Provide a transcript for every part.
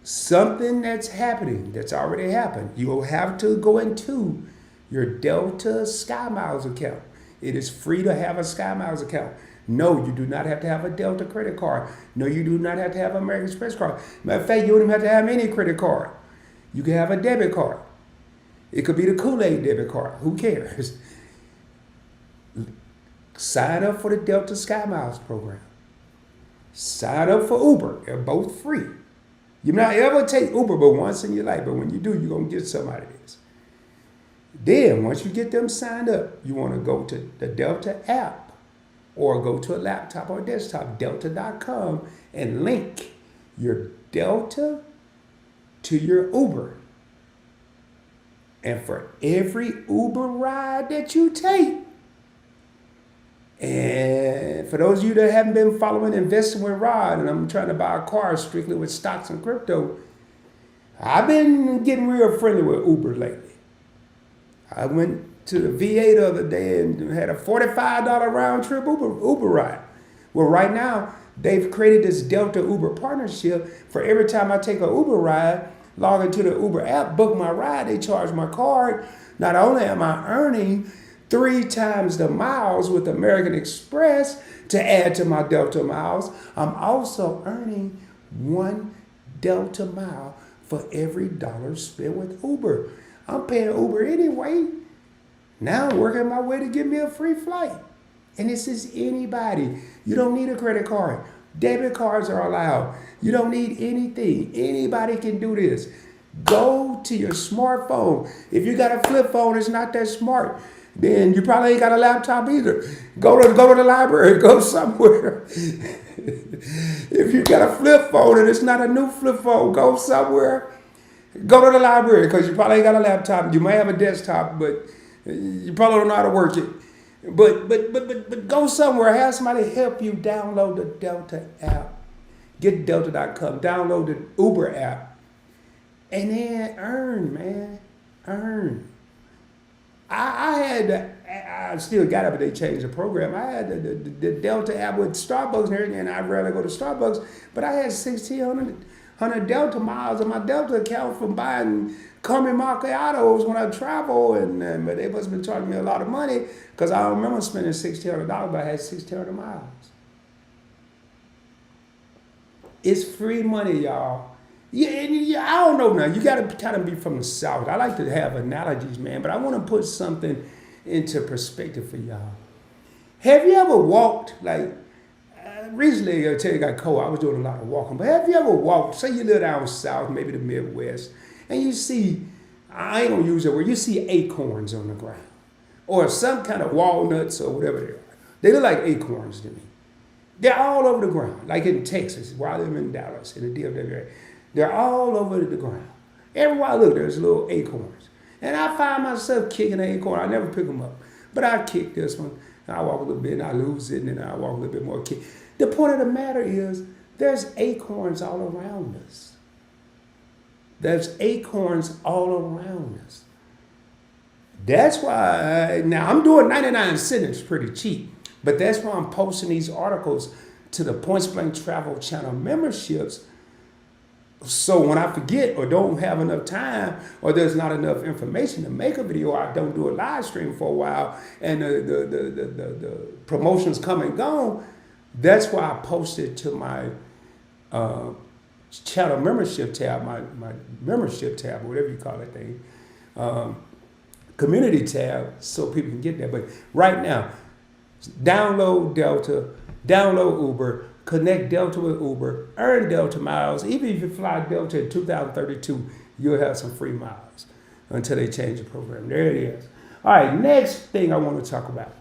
something that's happening, that's already happened. You'll have to go into your Delta Sky Miles account. It is free to have a Sky Miles account. No, you do not have to have a Delta credit card. No, you do not have to have an American Express card. Matter of fact, you don't even have to have any credit card. You can have a debit card. It could be the Kool-Aid debit card. Who cares? Sign up for the Delta Sky Miles program. Sign up for Uber. They're both free. You may not ever take Uber but once in your life, but when you do, you're going to get some out of this. Then, once you get them signed up, you want to go to the Delta app or go to a laptop or desktop, delta.com, and link your Delta to your Uber. And for every Uber ride that you take, and for those of you that haven't been following Investing with Rod, and I'm trying to buy a car strictly with stocks and crypto, I've been getting real friendly with Uber lately. I went to the VA the other day and had a $45 round trip Uber ride. Well, right now, they've created this Delta Uber partnership. For every time I take an Uber ride, log into the Uber app, book my ride, they charge my card. Not only am I earning 3 times the miles with American Express to add to my Delta miles, I'm also earning 1 Delta mile for every dollar spent with Uber. I'm paying Uber anyway. Now I'm working my way to get me a free flight. And this is anybody. You don't need a credit card. Debit cards are allowed. You don't need anything. Anybody can do this. Go to your smartphone. If you got a flip phone, it's not that smart. Then you probably ain't got a laptop either. Go to the library. Go somewhere. If you got a flip phone and it's not a new flip phone, go somewhere. Go to the library because you probably ain't got a laptop. You may have a desktop, but you probably don't know how to work it. But go somewhere. Have somebody help you download the Delta app. Get delta.com. Download the Uber app. And then earn, man. Earn. I still got it, but they changed the program. I had the Delta app with Starbucks and everything, and I rarely go to Starbucks, but I had 1,600 Delta miles on my Delta account from buying Carmen Macchiatos when I travel, but they must have been charging me a lot of money because I don't remember spending $1,600, but I had 1,600 miles. It's free money, y'all. Yeah, I don't know now. You got to kind of be from the South. I like to have analogies, man, but I want to put something into perspective for y'all. Have you ever walked, recently, until it got cold, I was doing a lot of walking, but have you ever walked, say you live down south, maybe the Midwest, and you see, I ain't going to use that word, you see acorns on the ground, or some kind of walnuts or whatever they are. They look like acorns to me. They're all over the ground, like in Texas, where I live in Dallas, in the DFW area. They're all over the ground. Everywhere I look, there's little acorns. And I find myself kicking an acorn. I never pick them up. But I kick this one. And I walk a little bit, and I lose it, and then I walk a little bit more. Kick. The point of the matter is, there's acorns all around us. There's acorns all around us. That's why, now I'm doing 99 cents, it's pretty cheap. But that's why I'm posting these articles to the Points Blank Travel Channel memberships. So when I forget or don't have enough time or there's not enough information to make a video, or I don't do a live stream for a while and the promotions come and go, that's why I posted to my channel membership tab, my membership tab, whatever you call that thing, community tab, so people can get there. But right now, download Delta, download Uber, connect Delta with Uber, earn Delta miles. Even if you fly Delta in 2032, you'll have some free miles until they change the program. There it is. All right, next thing I want to talk about.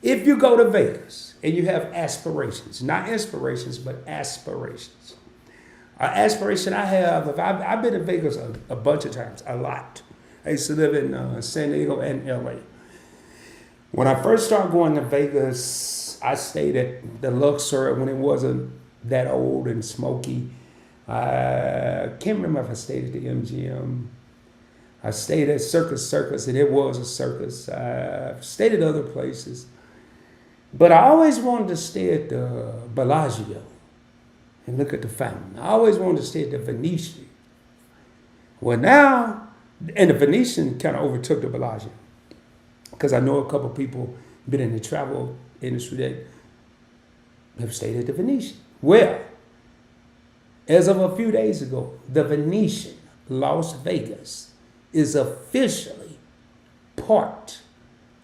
If you go to Vegas and you have aspirations, not inspirations, but aspirations. An aspiration I have, I've been to Vegas a bunch of times, a lot. I used to live in San Diego and LA. When I first started going to Vegas, I stayed at the Luxor when it wasn't that old and smoky. I can't remember if I stayed at the MGM. I stayed at Circus, and it was a circus. I stayed at other places. But I always wanted to stay at the Bellagio and look at the fountain. I always wanted to stay at the Venetian Well, now, and the Venetian kind of overtook the Bellagio because I know a couple people been in the travel industry that have stayed at the Venetian. Well, as of a few days ago, the Venetian Las Vegas is officially part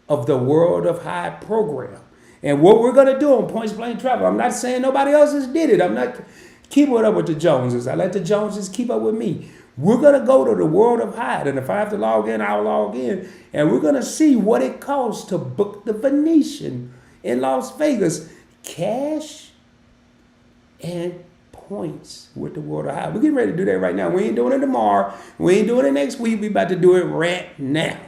of the World of Hyatt program. And what we're going to do on Points Blank Travel, I'm not saying nobody else has did it. I'm not keeping up with the Joneses. I let the Joneses keep up with me. We're going to go to the World of Hyatt. And if I have to log in, I'll log in. And we're going to see what it costs to book the Venetian in Las Vegas. Cash and points with the World of Hyatt. We're getting ready to do that right now. We ain't doing it tomorrow. We ain't doing it next week. We about to do it right now.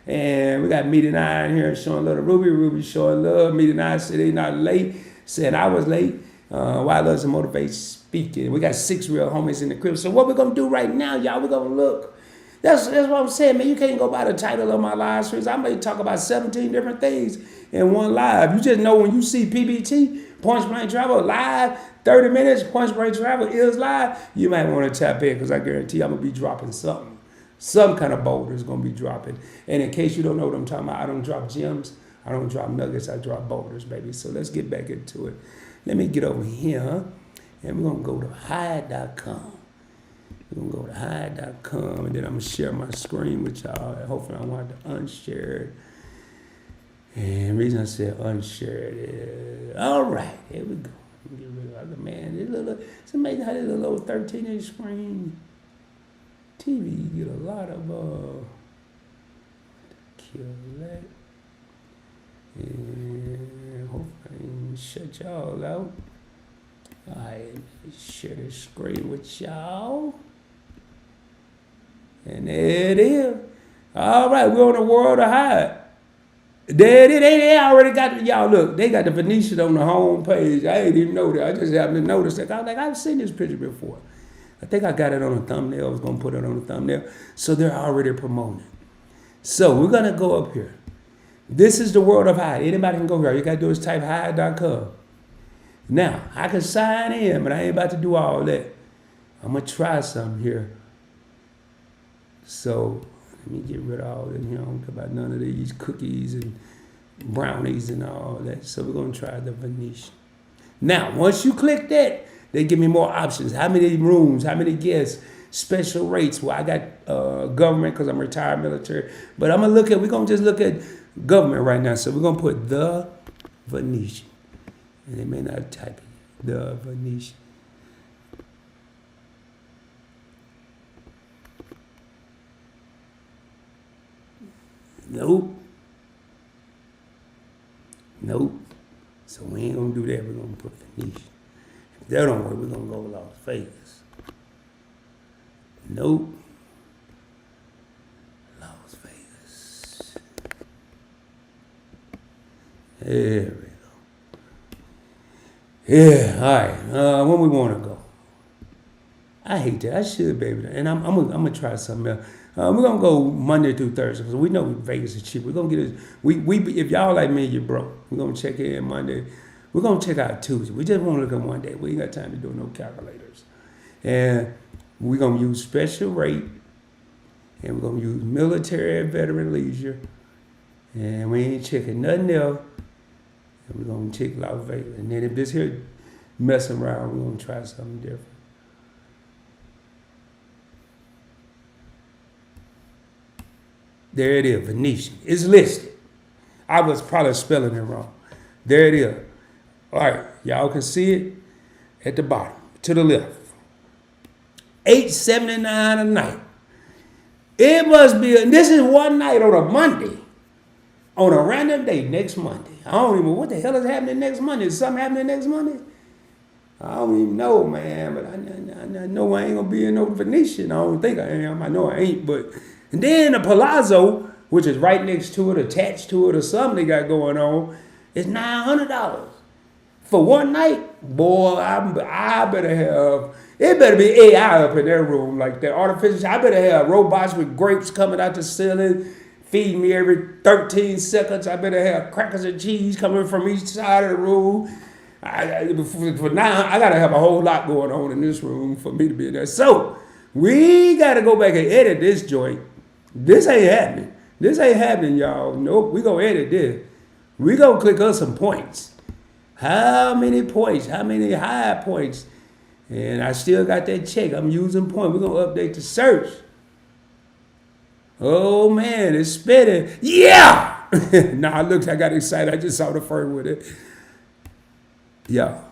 And we got Meet and I in here showing love to Ruby. Ruby showing love. Meet and I said they not late. Said I was late. Why Loves and Motivate speaking. We got 6 real homies in the crib. So what we're going to do right now, y'all, we're going to look. That's what I'm saying, man. You can't go by the title of my live streams. I may talk about 17 different things in one live. You just know when you see PBT, Points Blank Travel, live, 30 minutes, Points Blank Travel is live, you might want to tap in because I guarantee I'm going to be dropping something. Some kind of boulder is going to be dropping. And in case you don't know what I'm talking about, I don't drop gems. I don't drop nuggets. I drop boulders, baby. So let's get back into it. Let me get over here, and we're going to go to Hyatt.com. We're going to go to Hyatt.com, and then I'm going to share my screen with y'all. Hopefully I want to unshare it. And the reason I said unshare it is, all right, here we go. Get rid of it. Man, it's amazing how this little old 13-inch screen TV, you get a lot of, kill that. And hopefully I can shut y'all out. All right, share the screen with y'all. And there it is. All right, we're on the World of Hyatt. There it is. They already got, y'all look, they got the Venetian on the home page. I ain't even know that. I just happened to notice that. I was like, I've seen this picture before. I think I got it on a thumbnail. I was going to put it on a thumbnail. So they're already promoting. So we're going to go up here. This is the World of Hyatt. Anybody can go here. All you got to do is type Hyatt.com. Now, I can sign in, but I ain't about to do all that. I'm going to try something here. So let me get rid of all that. I don't care about none of these cookies and brownies and all that. So we're going to try the Venetian. Now, once you click that, they give me more options. How many rooms? How many guests? Special rates. Well, I got government because I'm retired military. But I'm going to look at, we're going to just look at government right now. So we're going to put the Venetian. And they may not type it. The Venetian. Nope. So we ain't going to do that. We're going to put Venetian. If that don't work, we're going to go to Las Vegas. Nope. Las Vegas. There we go. Yeah, all right. When we want to go. I hate that. I should, baby. And I'm gonna try something else. We're gonna go Monday through Thursday because we know Vegas is cheap. We're gonna get it. We if y'all like me, you're broke. We're gonna check in Monday. We're gonna check out Tuesday. We just want to look at one day. We ain't got time to do no calculators. And we're gonna use special rate. And we're gonna use military and veteran leisure. And we ain't checking nothing else. And we're gonna check Las Vegas. And then if this here messing around, we're gonna try something different. There it is, Venetian. It's listed. I was probably spelling it wrong. There it is. All right, y'all can see it at the bottom, to the left. $879 a night. It must be, and this is one night on a Monday. On a random day next Monday. I don't even know what the hell is happening next Monday. Is something happening next Monday? I don't even know, man, but I know I ain't gonna be in no Venetian. I don't think I am. I know I ain't, but. And then the Palazzo, which is right next to it, attached to it, or something they got going on, is $900 for one night. Boy, I better have. It better be AI up in their room like that. Artificial. I better have robots with grapes coming out the ceiling, feeding me every 13 seconds. I better have crackers and cheese coming from each side of the room. For now, I gotta have a whole lot going on in this room for me to be there. So We got to go back and edit this joint. This ain't happening. This ain't happening, y'all. Nope, we going to edit this. We going to click on some points. How many points? How many high points? And I still got that check. I'm using point. We're going to update the search. Oh, man, it's spinning. Yeah! Nah, look, I got excited. I just saw the first with it. Yeah.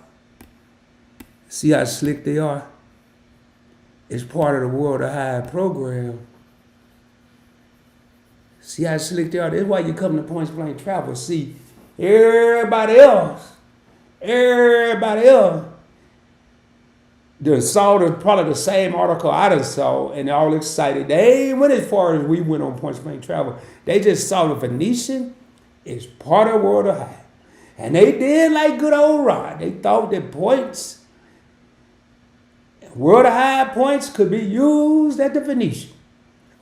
See how slick they are? It's part of the World of High program. See how slick they are? That's why you come to Point Blank Travel. See, everybody else done saw probably the same article I done saw, and they're all excited. They ain't went as far as we went on Point Blank Travel. They just saw the Venetian is part of World of High. And they did like good old Rod. They thought that points, World of High points could be used at the Venetian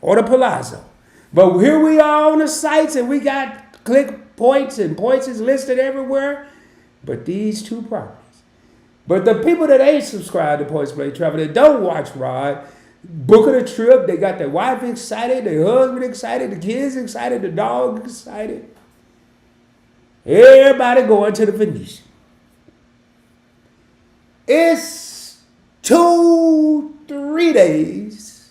or the Palazzo. But here we are on the sites, and we got click points, and points is listed everywhere. But these two properties. But the people that ain't subscribed to Point Blank Travel, that don't watch Rod, booking a trip, they got their wife excited, their husband excited, the kids excited, the dog excited. Everybody going to the Venetian. It's 2-3 days.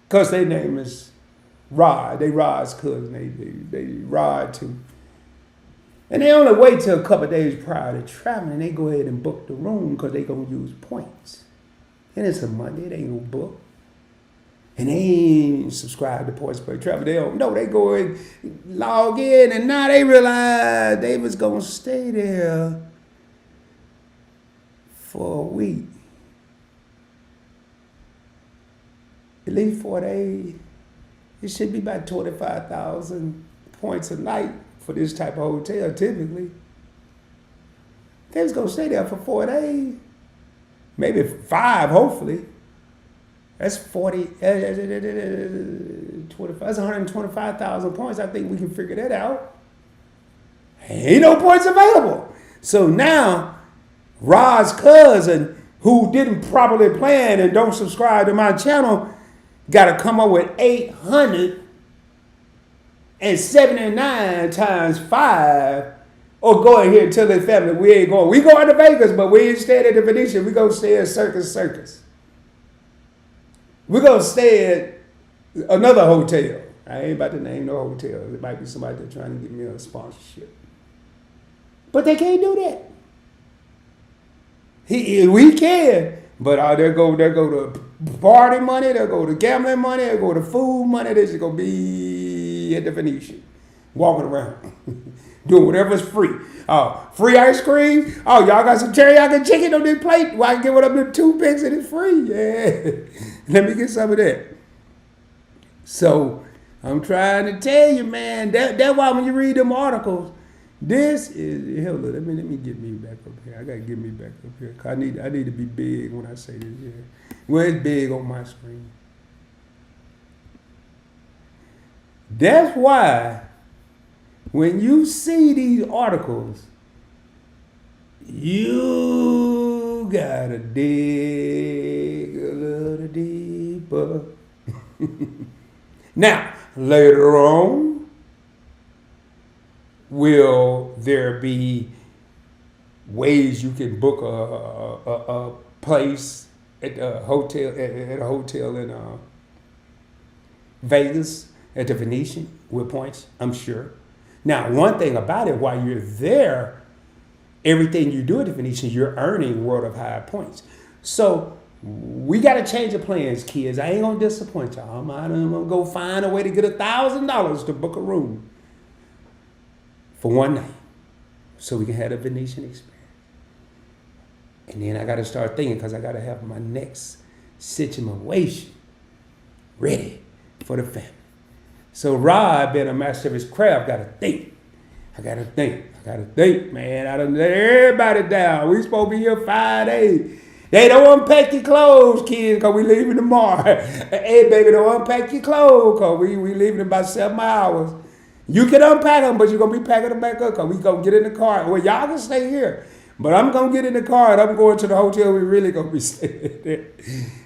Because their name is Rod. They Rod's cousin. They Rod too. And they only wait till a couple of days prior to traveling, and they go ahead and book the room because they going to use points. And it's a Monday, they ain't going to book. And they ain't subscribed to Point Blank Travel. They don't know. They go and log in, and now they realize they was going to stay there for a week. At least 4 days. It should be about 25,000 points a night for this type of hotel, typically. They was going to stay there for 4 days. Maybe 5, hopefully. That's 40, 25, that's 125,000 points. I think we can figure that out. Ain't no points available. So now, Rod's cousin, who didn't properly plan and don't subscribe to my channel, got to come up with 879 times 5, or go ahead and tell their family we ain't going. We going to Vegas, but we ain't staying at the Venetian. We going to stay at Circus. We're going to stay at another hotel. I ain't about to name no hotel. It might be somebody that's trying to give me a sponsorship. But they can't do that. We can. But there go the party money, there go the gambling money, there go the food money. This is going to be at the Venetian. Walking around. Doing whatever's free. Free ice cream. Oh, y'all got some teriyaki chicken on this plate? Well, I can get one of them toothpicks and it's free. Yeah. Let me get some of that. So, I'm trying to tell you, man, that's why when you read them articles, this is, hold on, let me get me back up here. I got to get me back up here. Cause I need to be big when I say this here. Well, it's big on my screen. That's why when you see these articles, you gotta dig a little deeper. Now, later on, will there be ways you can book a place at a hotel in Vegas at the Venetian with points? I'm sure. Now, one thing about it, while you're there, everything you do at the Venetian, you're earning World of High points. So we got to change the plans, kids. I ain't going to disappoint y'all. I'm going to go find a way to get $1,000 to book a room for one night so we can have a Venetian experience. And then I got to start thinking, because I got to have my next situation ready for the family. So Rod, being a master of his craft, got to think. I got to think, man. I done let everybody down. We supposed to be here 5 days. They don't unpack your clothes, kids, because we leaving tomorrow. Hey, baby, don't unpack your clothes, because we leaving in about 7 hours. You can unpack them, but you're going to be packing them back up, because we going to get in the car. Well, y'all can stay here. But I'm gonna get in the car and I'm going to the hotel. We really gonna be staying there,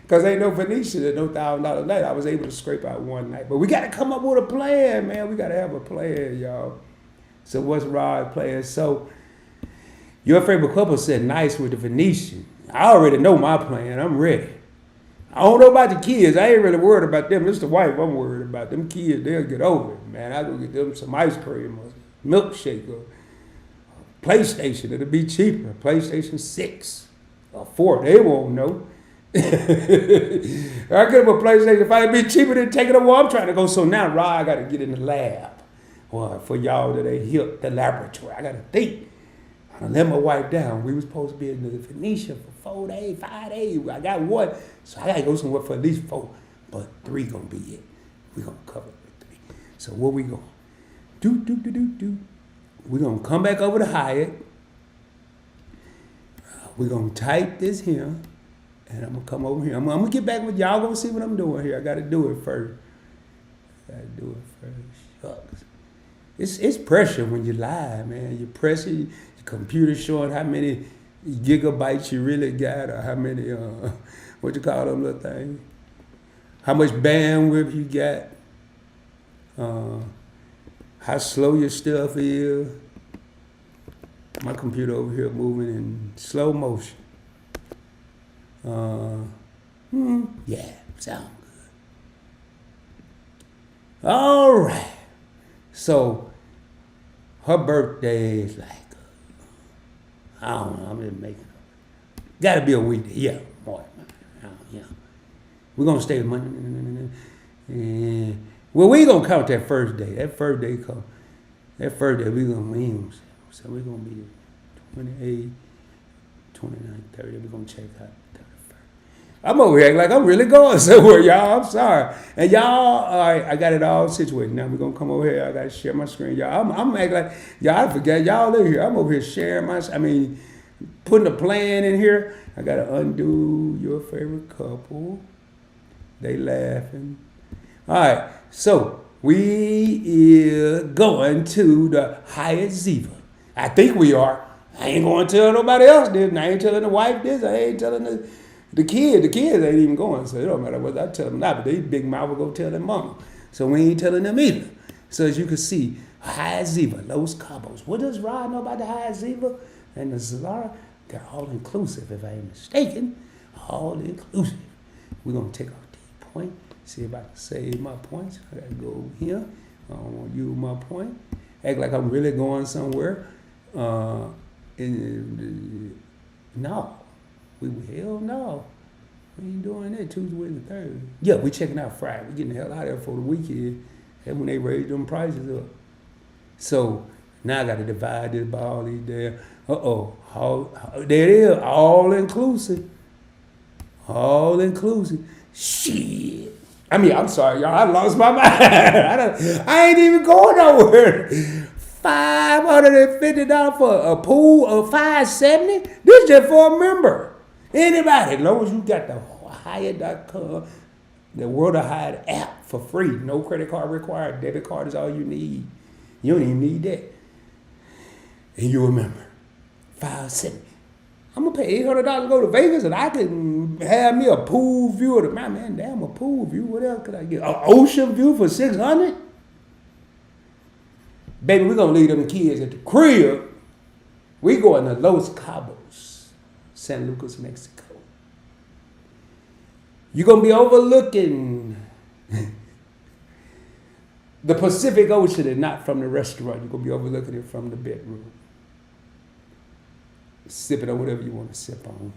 cause ain't no Venetian at no $1,000 night. I was able to scrape out one night, but we got to come up with a plan, man. We got to have a plan, y'all. So what's Rod's plan? So your favorite couple said nice with the Venetian. I already know my plan. I'm ready. I don't know about the kids. I ain't really worried about them. It's the wife I'm worried about. Them kids, they'll get over it, man. I go get them some ice cream or milkshake or PlayStation. It'll be cheaper. PlayStation 6 or 4. They won't know. I get them a PlayStation 5. It'd be cheaper than taking them where I'm trying to go. So now, Rod, I got to get in the lab. Well, for y'all that ain't hip, the laboratory. I got to think. I let my wife down. We was supposed to be in the Phoenicia for 4 days, 5 days. I got one, so I got to go somewhere for at least 4. But 3 going to be it. We going to cover it with 3. So where we going? We're going to come back over to Hyatt. We're going to type this here. And I'm going to come over here. I'm going to get back with y'all. Going to see what I'm doing here. I got to do it first. Shucks. It's pressure when you lie, man. You're pressure. Your computer showing how many gigabytes you really got, or how many, what you call them little things. How much bandwidth you got. How slow your stuff is. My computer over here moving in slow motion. Yeah, sound good. All right. So her birthday is like, I don't know, I'm just making up. Gotta be a weekday. Yeah, more. Yeah. We're gonna stay Monday. Well, we gonna count that first day. That first day come. That first day we gonna mean. So we're gonna be 28, 29, 30. We're gonna check out 31st. I'm over here like I'm really going somewhere, y'all. I'm sorry. And y'all, all right, I got it all situated. Now we're gonna come over here. I gotta share my screen. Y'all, I'm acting like, y'all, I forget y'all live here. I'm over here sharing putting a plan in here. I gotta undo your favorite couple. They laughing. All right, so we is going to the Hyatt Ziva. I think we are. I ain't going to tell nobody else this. I ain't telling the wife this. I ain't telling the kids. The kids ain't even going, so it don't matter what I tell them now. But they big mouth will go tell their mama. So we ain't telling them either. So as you can see, Hyatt Ziva, Los Cabos. What does Rod know about the Hyatt Ziva and the Zilara? They're all inclusive, if I ain't mistaken. All inclusive. We're going to take off the point. See if I can save my points. I got to go over here. I don't want to use my point. Act like I'm really going somewhere. No. Hell no. We ain't doing that Tuesday, Wednesday, Thursday. Yeah, we checking out Friday. We getting the hell out of there for the weekend. That's when they raise them prices up. So now I got to divide this by all these there. There it is. All inclusive. All inclusive. Shit. I'm sorry, y'all. I lost my mind. I ain't even going nowhere. $550 for a pool of $570. This just for a member. Anybody, as long as you got the Hyatt.com, the World of Hyatt app for free. No credit card required. Debit card is all you need. You don't even need that. And you remember, $570. I'm gonna pay $800 to go to Vegas, and I can have me a pool view of the man. Damn, a pool view. What else could I get? An ocean view for $600. Baby, we're gonna leave them kids at the crib. We going to Los Cabos, San Lucas, Mexico. You're gonna be overlooking the Pacific Ocean and not from the restaurant. You're gonna be overlooking it from the bedroom. Sipping on whatever you want to sip on.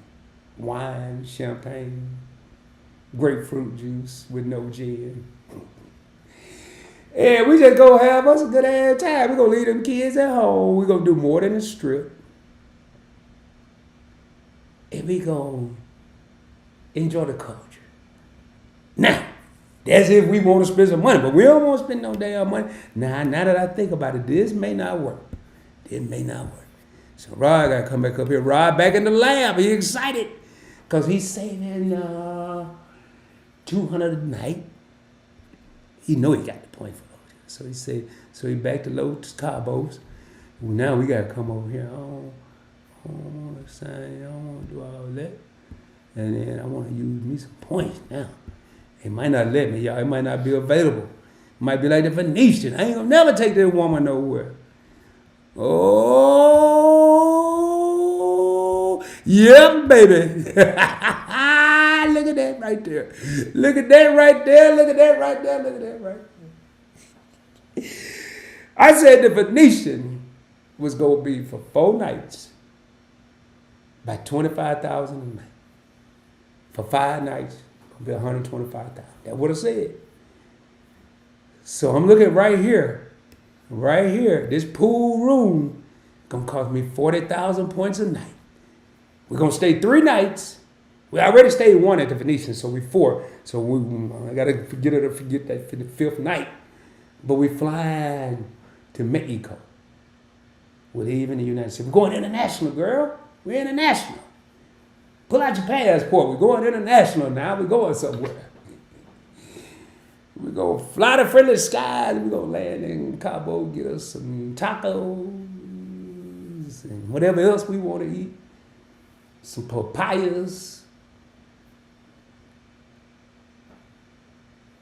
Wine, champagne, grapefruit juice with no gin. And we just go have us a good ass time. We're going to leave them kids at home. We're going to do more than a strip. And we going to enjoy the culture. Now, that's if we want to spend some money. But we don't want to spend no damn money. Now that I think about it, this may not work. This may not work. So Rod got to come back up here. Rod back in the lab. He excited. Because he's saving $200 a night. He know he got the point for those. So he back to Los Cabos. Well, now we got to come over here. I don't want to sign. I don't want to do all that. And then I want to use me some points now. It might not let me, y'all. It might not be available. It might be like the Venetian. I ain't gonna never take this woman nowhere. Oh, yeah, baby. Look at that right there. Look at that right there. Look at that right there. Look at that right there. I said the Venetian was going to be for 4 nights by 25,000 a night. For 5 nights, it'll be 125,000. That's what I said. So I'm looking right here. Right here. This pool room going to cost me 40,000 points a night. We're going to stay 3 nights. We already stayed 1 at the Venetian, so we 4. So I got to forget that for the 5th night. But we flying to Mexico. We're leaving the United States. We're going international, girl. We're international. Pull out your passport. We're going international now. We're going somewhere. We're going to fly to friendly skies. We're going to land in Cabo, get us some tacos and whatever else we want to eat. Some papayas.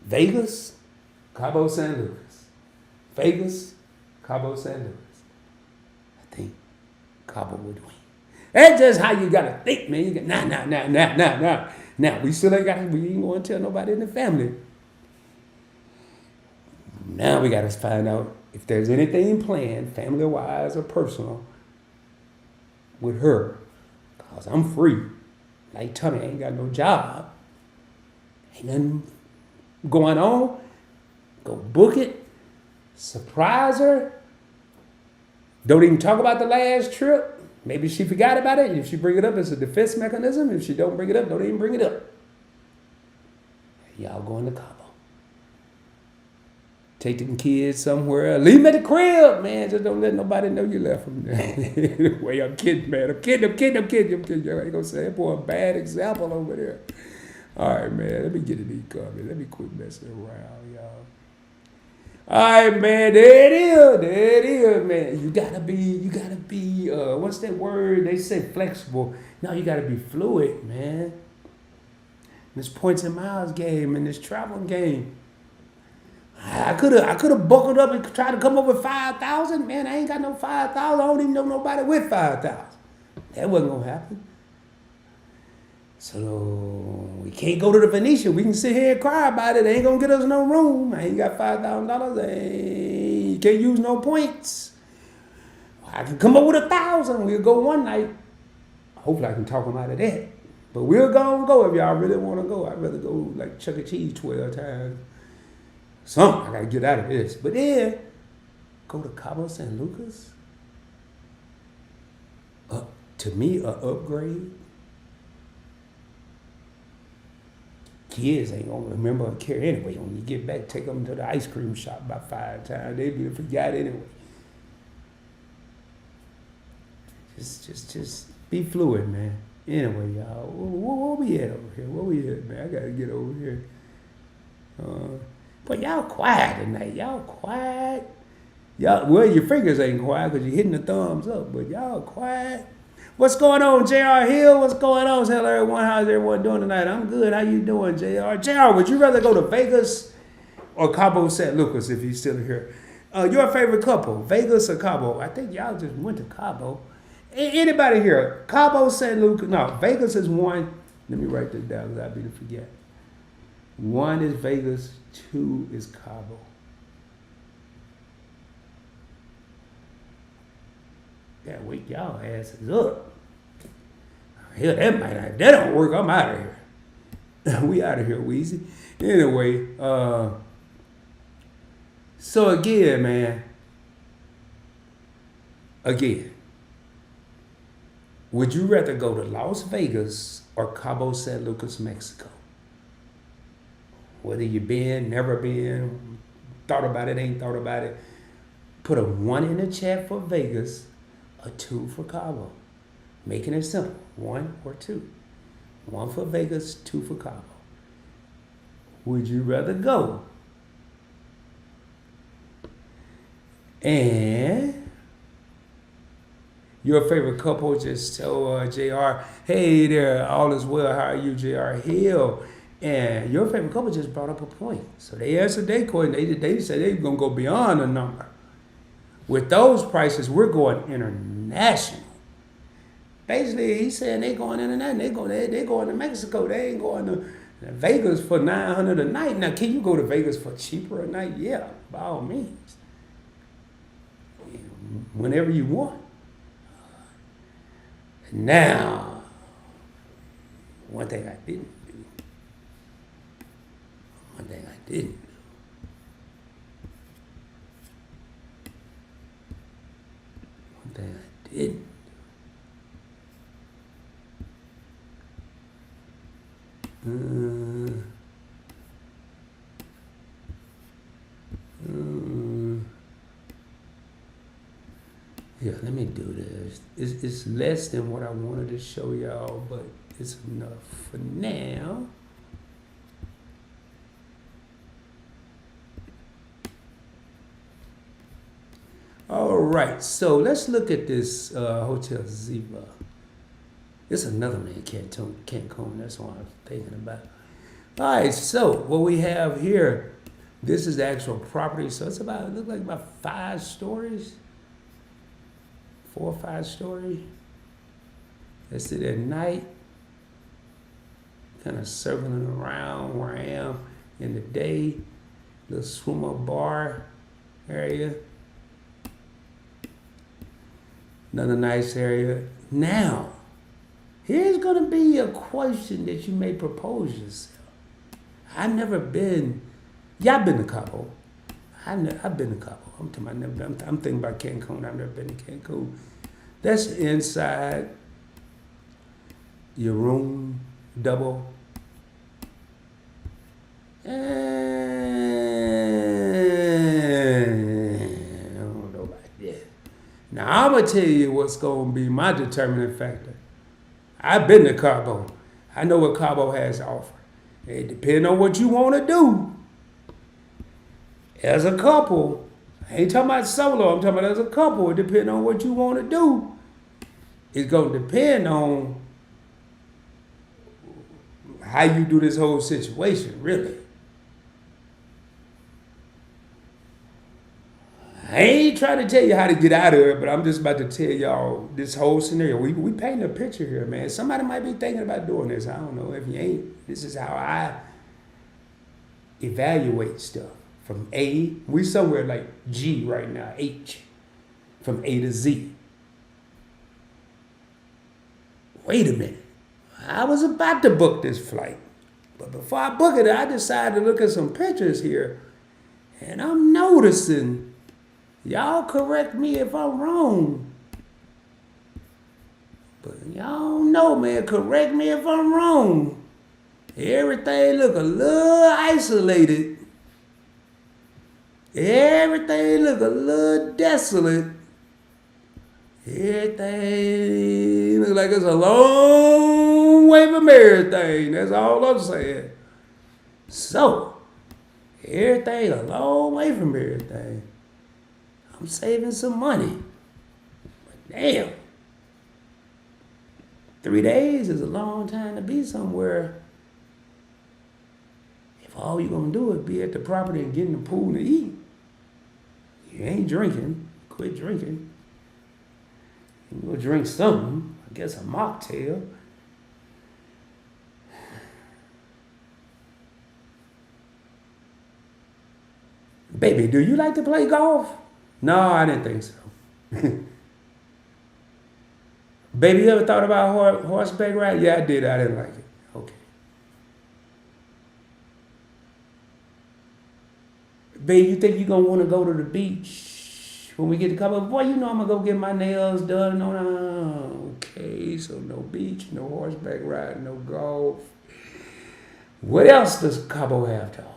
Vegas, Cabo San Lucas. Vegas, Cabo San Lucas. I think Cabo would win. That's just how you gotta think, man. You got Now, we still ain't we ain't gonna tell nobody in the family. Now we gotta find out if there's anything planned, family-wise or personal, with her. Cause I'm free. Like Tommy ain't got no job. Ain't nothing going on. Go book it. Surprise her. Don't even talk about the last trip. Maybe she forgot about it. If she bring it up, it's a defense mechanism. If she don't bring it up, don't even bring it up. Y'all going to Cabo. Take them kids somewhere. Leave them at the crib, man. Just don't let nobody know you left them there. Anyway, I'm kidding, man. I'm kidding. I ain't gonna say that boy a bad example over there. All right, man. Let me get in these comments. Let me quit messing around, y'all. All right, man. There it is, man. You gotta be. What's that word? They say flexible. No, you gotta be fluid, man. This points and miles game and this travel game. I could have buckled up and tried to come up with 5,000. Man, I ain't got no 5,000. I don't even know nobody with 5,000. That wasn't gonna happen. So we can't go to the Venetian. We can sit here and cry about it. They ain't gonna get us no room. I ain't got $5,000. You can't use no points. I can come up with 1,000. We'll go 1 night. Hopefully I can talk them out of that. But we'll go if y'all really want to go. I'd rather go like Chuck E. Cheese 12 times. Something. I gotta get out of this. But then go to Cabo San Lucas. To me, an upgrade. Kids ain't gonna remember or care anyway. When you get back, take them to the ice cream shop about 5 times. They be forgot anyway. Just be fluid, man. Anyway, y'all, where we at over here? Where we at, man? I gotta get over here. But y'all quiet tonight. Y'all quiet. Well, your fingers ain't quiet because you're hitting the thumbs up. But y'all quiet. What's going on, J.R. Hill? What's going on? Tell everyone, how's everyone doing tonight? I'm good. How you doing, J.R.? J.R., would you rather go to Vegas or Cabo San Lucas if he's still here? Your favorite couple, Vegas or Cabo? I think y'all just went to Cabo. Anybody here? Cabo San Lucas? No, Vegas is 1. Let me write this down because I'd be to forget. 1 is Vegas, 2 is Cabo. Yeah, wake y'all asses up. Hell, that don't work. I'm out of here. We out of here, Weezy. Anyway, so again, man. Again, would you rather go to Las Vegas or Cabo San Lucas, Mexico? Whether you been, never been, thought about it, ain't thought about it, put a 1 in the chat for Vegas, a 2 for Cabo. Making it simple, 1 or 2. 1 for Vegas, 2 for Cabo. Would you rather go? And Your favorite couple just told JR, hey there, all is well. How are you, JR Hill? And your favorite couple just brought up a point. So they answered their question. They said they're going to go beyond the number. With those prices, we're going international. Basically, he's saying they going international. They going to Mexico. They ain't going to Vegas for $900 a night. Now, can you go to Vegas for cheaper a night? Yeah, by all means. Whenever you want. Now, one thing I didn't do. One thing I didn't do. One thing I didn't. Yeah, let me do this. It's less than what I wanted to show y'all, but it's enough for now. All right, so let's look at this Hotel Ziva. It's another one in Cancun. That's what I'm thinking about. All right, so what we have here, this is the actual property. So it's about, it looks like about 5 stories. 4 or 5 stories. That's it at night. Kind of circling around where I am in the day. Little swim up bar area. Another nice area. Now, here's going to be a question that you may propose yourself. I've never been, yeah, I've been to Cabo. I've been to Cabo. I'm thinking about Cancun. I've never been to Cancun. That's inside your room, double. And I don't know about that. Now, I'm going to tell you what's going to be my determining factor. I've been to Cabo. I know what Cabo has to offer. It depends on what you want to do. As a couple, I ain't talking about solo, I'm talking about as a couple. It depends on what you want to do. It's going to depend on how you do this whole situation, really. I ain't trying to tell you how to get out of it, but I'm just about to tell y'all this whole scenario. We paint a picture here, man. Somebody might be thinking about doing this. I don't know. If you ain't, this is how I evaluate stuff. From A, we somewhere like G right now, H, from A to Z. Wait a minute. I was about to book this flight. But before I book it, I decided to look at some pictures here. And I'm noticing, y'all correct me if I'm wrong. But y'all know, man, correct me if I'm wrong. Everything look a little isolated. Everything look a little desolate. Everything look like it's a long way from everything. That's all I'm saying. So, everything a long way from everything. I'm saving some money. But damn. 3 days is a long time to be somewhere. If all you're going to do is be at the property and get in the pool to eat, you ain't drinking. Quit drinking. You go drink something. I guess a mocktail. Baby, do you like to play golf? No, I didn't think so. Baby, you ever thought about horseback riding? Yeah, I did. I didn't like it. Okay. Babe, you think you're going to want to go to the beach when we get to Cabo? Boy, you know I'm going to go get my nails done. No. Okay, so no beach, no horseback riding, no golf. What else does Cabo have to offer?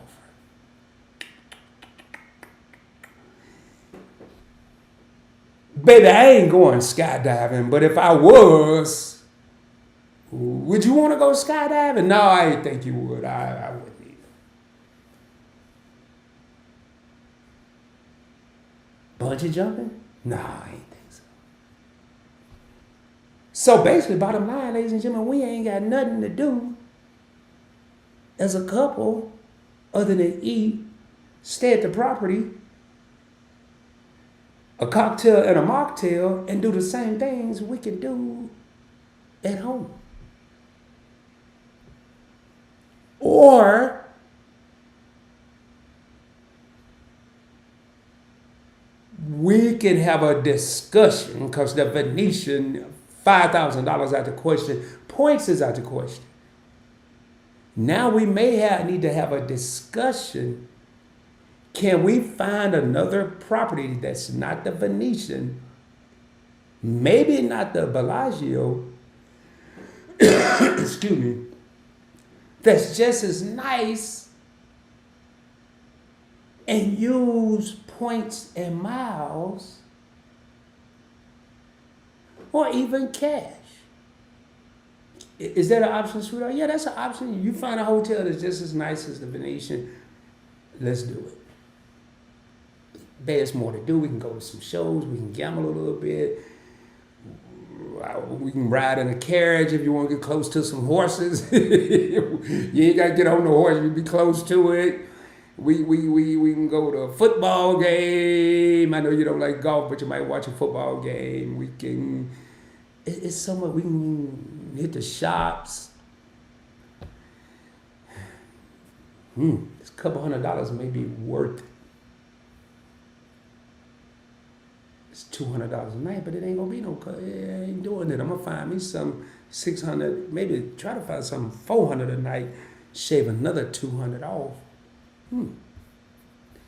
Baby, I ain't going skydiving, but if I was, would you want to go skydiving? No, I didn't think you would. I wouldn't either. Bungee jumping? No, I ain't think so. So basically, bottom line, ladies and gentlemen, we ain't got nothing to do as a couple other than eat, stay at the property, a cocktail and a mocktail, and do the same things we can do at home. Or we can have a discussion because the Venetian $5,000 out the question, points is out the question. Now we may need to have a discussion. Can we find another property that's not the Venetian, maybe not the Bellagio, excuse me, that's just as nice, and use points and miles, or even cash? Is that an option, sweetheart? Yeah, that's an option. You find a hotel that's just as nice as the Venetian, let's do it. There's more to do. We can go to some shows. We can gamble a little bit. We can ride in a carriage if you want to get close to some horses. You ain't got to get on the horse. You be close to it. We can go to a football game. I know you don't like golf, but you might watch a football game. We can. It's somewhere we can hit the shops. It's a couple $100 may be worth it. It's $200 a night, but it ain't gonna be no. I ain't doing it. I'm gonna find me some $600, maybe try to find some $400 a night. Shave another $200 off.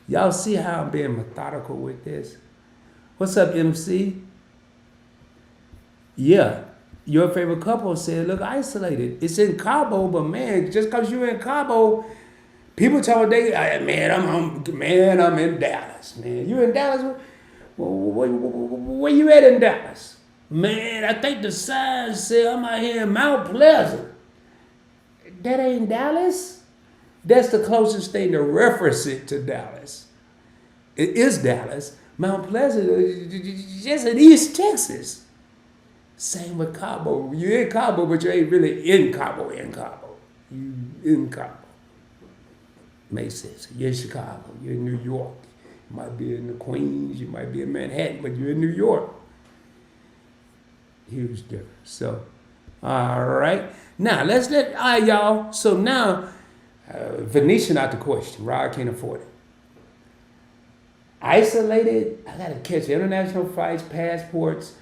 Y'all see how I'm being methodical with this? What's up, MC? Yeah, your favorite couple said, look isolated. It's in Cabo, but man, just because you're in Cabo, people tell me, I'm in Dallas, man. You in Dallas? Where you at in Dallas? Man, I think the sign said I'm out here in Mount Pleasant. That ain't Dallas? That's the closest thing to reference it to Dallas. It is Dallas. Mount Pleasant is just in East Texas. Same with Cabo. You're in Cabo, but you ain't really in Cabo. You in Cabo. Makes sense. You're in Chicago. You're in New York. You might be in the Queens. You might be in Manhattan, but you're in New York. Huge difference. So, all right. Now, all right, y'all. So now, Venetian out the question. Rod can't afford it. Isolated, I got to catch international flights, passports,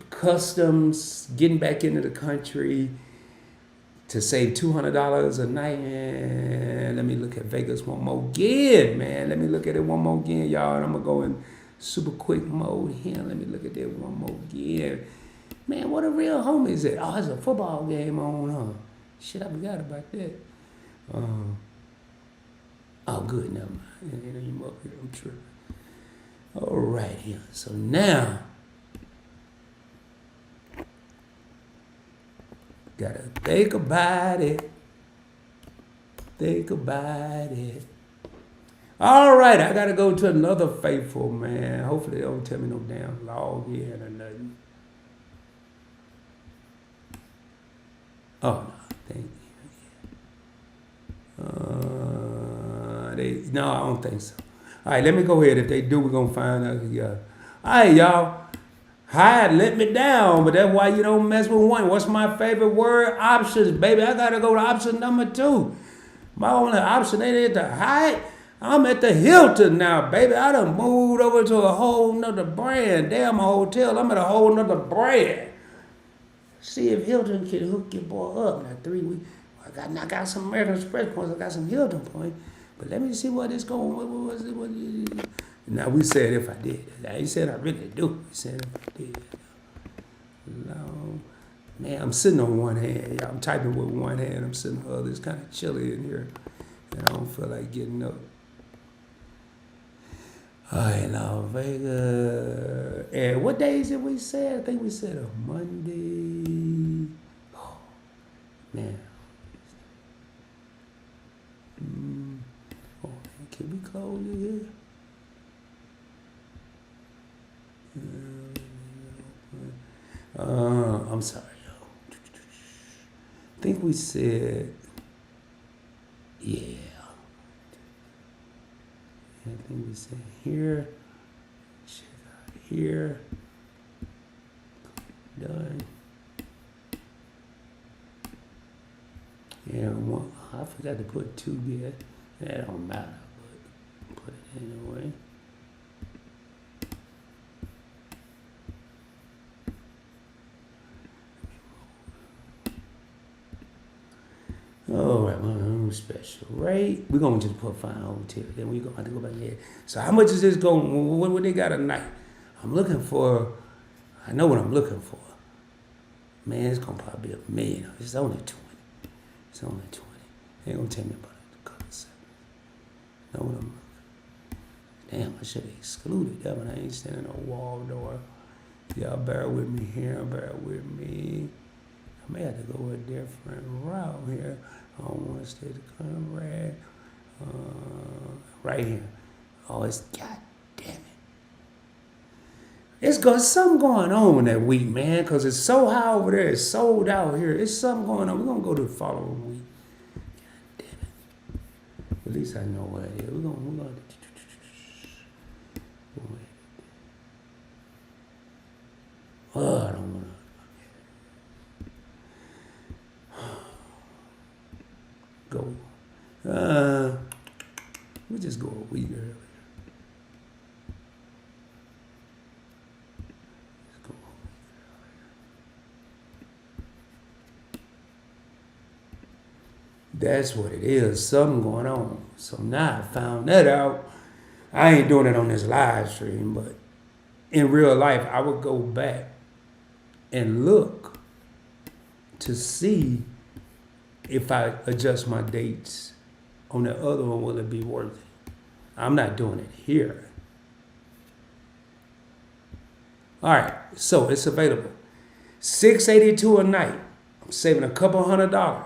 customs, getting back into the country to save $200 a night. Man, let me look at Vegas one more again, man. Let me look at it one more again, y'all. And I'm going to go in super quick mode here. Let me look at that one more again. Man, what a real home is it? Oh, it's a football game on, huh? Shit, I forgot about that. Oh, good, never mind. I'm tripping. All right, here. So now, gotta think about it. Think about it. All right, I gotta go to another faithful, man. Hopefully they don't tell me no damn log in or nothing. Oh, no, thank you. No, I don't think so. All right, let me go ahead. If they do, we're going to find out. Yeah. All right, y'all. Hide let me down, but that's why you don't mess with one. What's my favorite word? Options, baby. I got to go to option number 2. My only option ain't at the Hyatt. I'm at the Hilton now, baby. I done moved over to a whole nother brand. Damn, a hotel. I'm at a whole nother brand. See if Hilton can hook your boy up. Now, 3 weeks. I got some American Express points. I got some Hilton points. But let me see what it's going. What now we said if I did. He said I really do. He said if I did. No, man, I'm sitting on one hand. I'm typing with one hand. I'm sitting on the other. It's kind of chilly in here, and I don't feel like getting up. All right, Las Vegas. And what days did we say? I think we said a Monday. Oh, man. Oh, man, can we close it here? I'm sorry, yo. I think we said, yeah. I think we said here. Check out here. Done. Yeah, one, I forgot to put 2 there. That don't matter, but put it anyway. All right, well, special rate. We're gonna just put fine hotel. Then we're gonna have to go back here. So how much is this going? What they got a night? I'm looking for. I know what I'm looking for. Man, it's gonna probably be $1 million. It's only 20. It's only 20. They ain't gonna tell me about it. A couple seconds. Know what I'm looking. Damn, I should have excluded that, but I ain't standing on a wall door. Y'all bear with me here. Bear with me. I may have to go a different route here. I don't want to stay the Conrad. Right here. Oh, it's God damn it. It's got something going on that week, man, because it's so high over there. It's sold out here. It's something going on. We're going to go to the following week. God damn it. At least I know what it is. We're going to. Oh, I don't want to. Go. We just go a week earlier. Let's go a week earlier. That's what it is. Something going on. So now I found that out. I ain't doing it on this live stream, but in real life, I would go back and look to see if I adjust my dates on the other one, will it be worth it? I'm not doing it here. All right, so it's available. $682 a night. I'm saving a couple $100.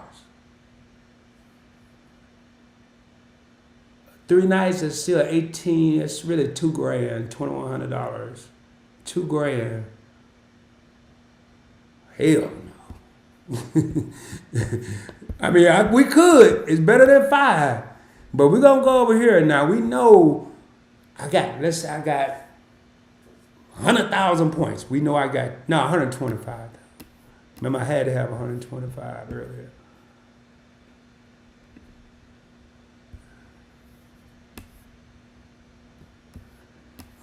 3 nights is still 18. It's really $2,000, $2,100. $2,000. Hell no. I mean, we could. It's better than 5. But we're going to go over here now. We know let's say I got 100,000 points. We know I got, 125,000. Remember, I had to have 125 earlier.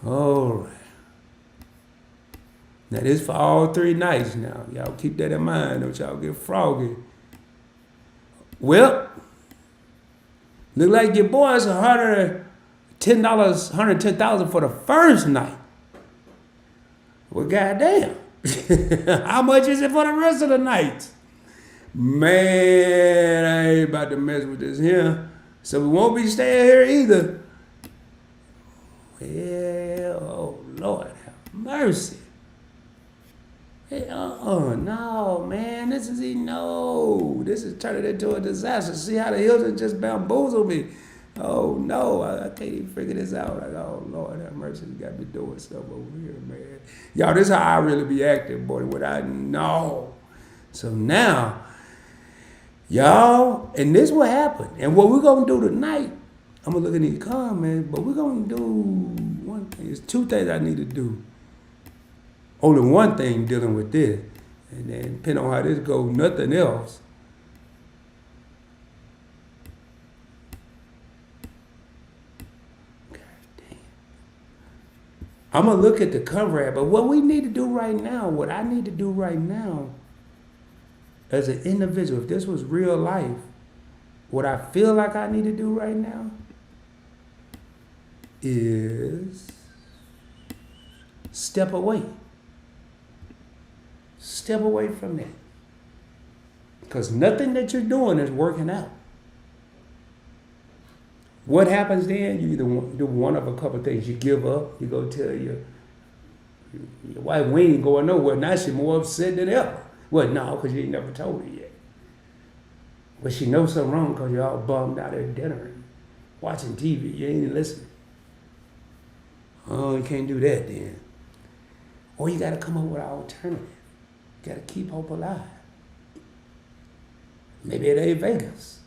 All right. Now, this for all 3 nights now. Y'all keep that in mind. Don't y'all get froggy. Well, look like your boy's $110, $110,000 for the first night. Well, goddamn. How much is it for the rest of the nights? Man, I ain't about to mess with this here. So we won't be staying here either. Well, oh Lord, have mercy. Hey, no, man, this is turning into a disaster. See how the Hilton just bamboozled me. Oh no, I can't even figure this out. Like, oh Lord, have mercy, you got me doing stuff over here, man. Y'all, this is how I really be acting, boy, what I know. So now, y'all, and this will happen. And what we're gonna do tonight, I'm gonna look at these comments, but we're gonna do one thing. There's 2 things I need to do. Only one thing dealing with this. And then depending on how this goes, nothing else. God damn. I'm going to look at the cover, but what we need to do right now, what I need to do right now, as an individual, if this was real life, what I feel like I need to do right now is step away. Step away from that. Because nothing that you're doing is working out. What happens then? You either do one of a couple of things. You give up. You go tell your wife, we ain't going nowhere. Now she's more upset than ever. Well, no, because you ain't never told her yet. But she knows something wrong because you're all bummed out at dinner and watching TV. You ain't even listening. Oh, you can't do that then. Or you got to come up with an alternative. got to keep hope alive. Maybe it ain't Vegas.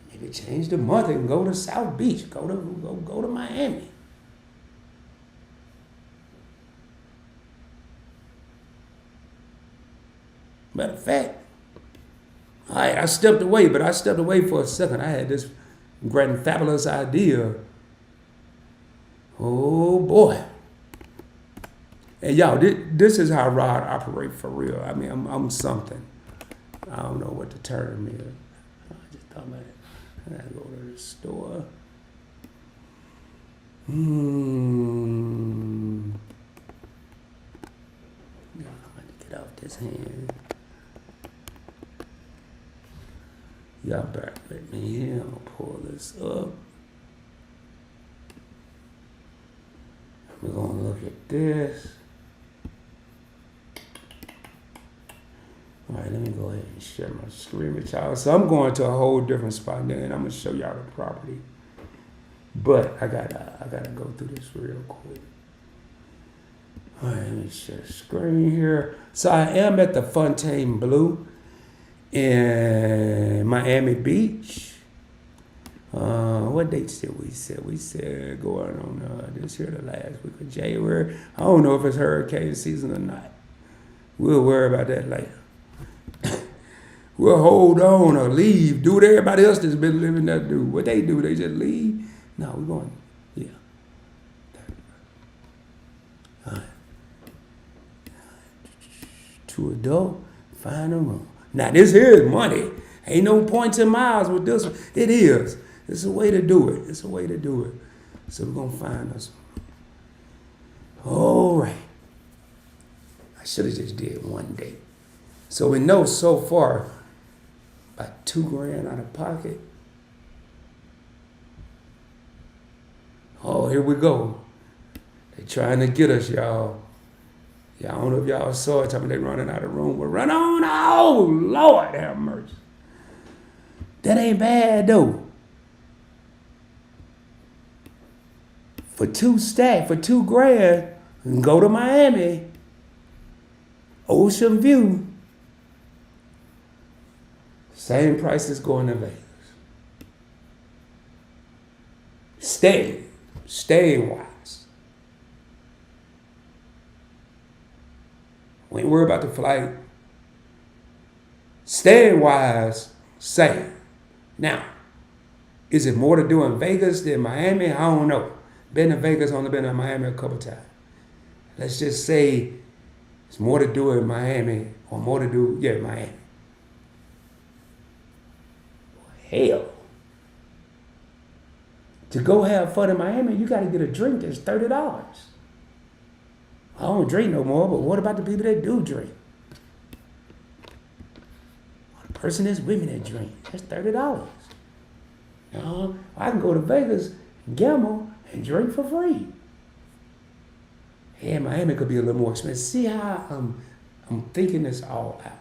Maybe change the month and go to South Beach. Go to Miami. Matter of fact, all right, I stepped away for a second. I had this grand fabulous idea. Oh boy. And y'all, this is how Rod operates for real. I mean, I'm something. I don't know what the term is. I just thought about it. I gotta go to the store. Yeah, I'm gonna get off this hand. Y'all bear with me here. I'm gonna pull this up. We're gonna look at this. All right, let me go ahead and share my screen with y'all. So I'm going to a whole different spot there, and I'm gonna show y'all the property. But I gotta go through this real quick. All right, let me share the screen here. So I am at the Fontainebleau in Miami Beach. What dates did we set? We said going on this here the last week of January. I don't know if it's hurricane season or not. We'll worry about that later. We'll hold on or leave. Do what everybody else that's been living there do. What they do, they just leave. No, we're going, yeah. All right. 2 adult, find a room. Now this here is money. Ain't no points in miles with this one. It is. It's a way to do it. It's a way to do it. So we're going to find us. All right. I should have just did one day. So we know so far about $2,000 out of pocket. Oh, here we go. They trying to get us, y'all. Yeah, I don't know if y'all saw it. Tell me they running out of room. Well, run on. Oh, Lord have mercy. That ain't bad, though. For $2,000, and go to Miami. Ocean View. Same price as going to Vegas. Staying wise. We ain't worried about the flight. Staying wise, same. Now, is it more to do in Vegas than Miami? I don't know. Been to Vegas, only been to Miami a couple times. Let's just say it's more to do in Miami, or more to do, Miami. Hell. To go have fun in Miami, you got to get a drink that's $30. I don't drink no more, but what about the people that do drink? The person that's with me that drink, that's $30. I can go to Vegas, gamble, and drink for free. Yeah, Miami could be a little more expensive. See how I'm thinking this all out.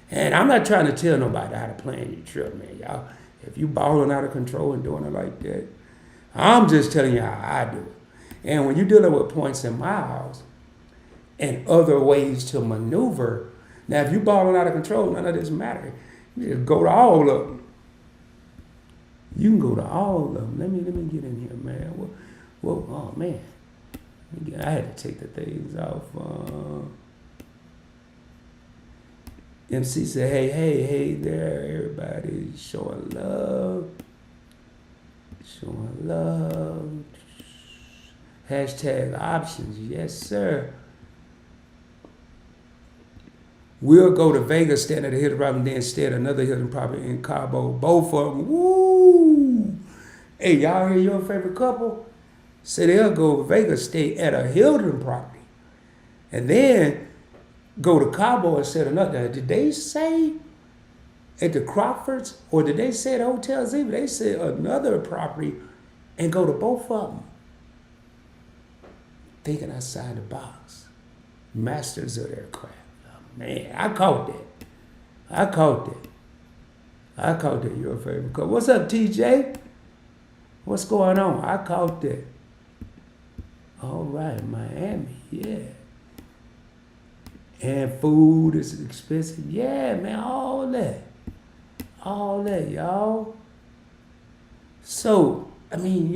And I'm not trying to tell nobody how to plan your trip, man. Y'all, if you balling out of control and doing it like that, I'm just telling you how I do it. And when you're dealing with points and miles and other ways to maneuver, now if you're balling out of control, none of this matters. You just go to all of them. You can go to all of them. Let me get in here, man. Whoa, oh man. I had to take the things off. MC said, hey there, everybody showing love. Hashtag options, yes sir. We'll go to Vegas, stand at a Hilton property, and then stay at another Hilton property in Cabo. Both of them, woo! Hey, y'all hear your favorite couple? Say they'll go to Vegas, stay at a Hilton property, and then go to Cabo and set another. Did they say at the Crawfords, or did they say at Hotel Ziva? They said another property and go to both of them. Thinking outside the box. Masters of their craft. Oh, man, I caught that. Your favorite couple. What's up, TJ? What's going on? I caught that. All right, Miami, yeah. And food is expensive. Yeah, man, all that. All that, y'all. So, I mean,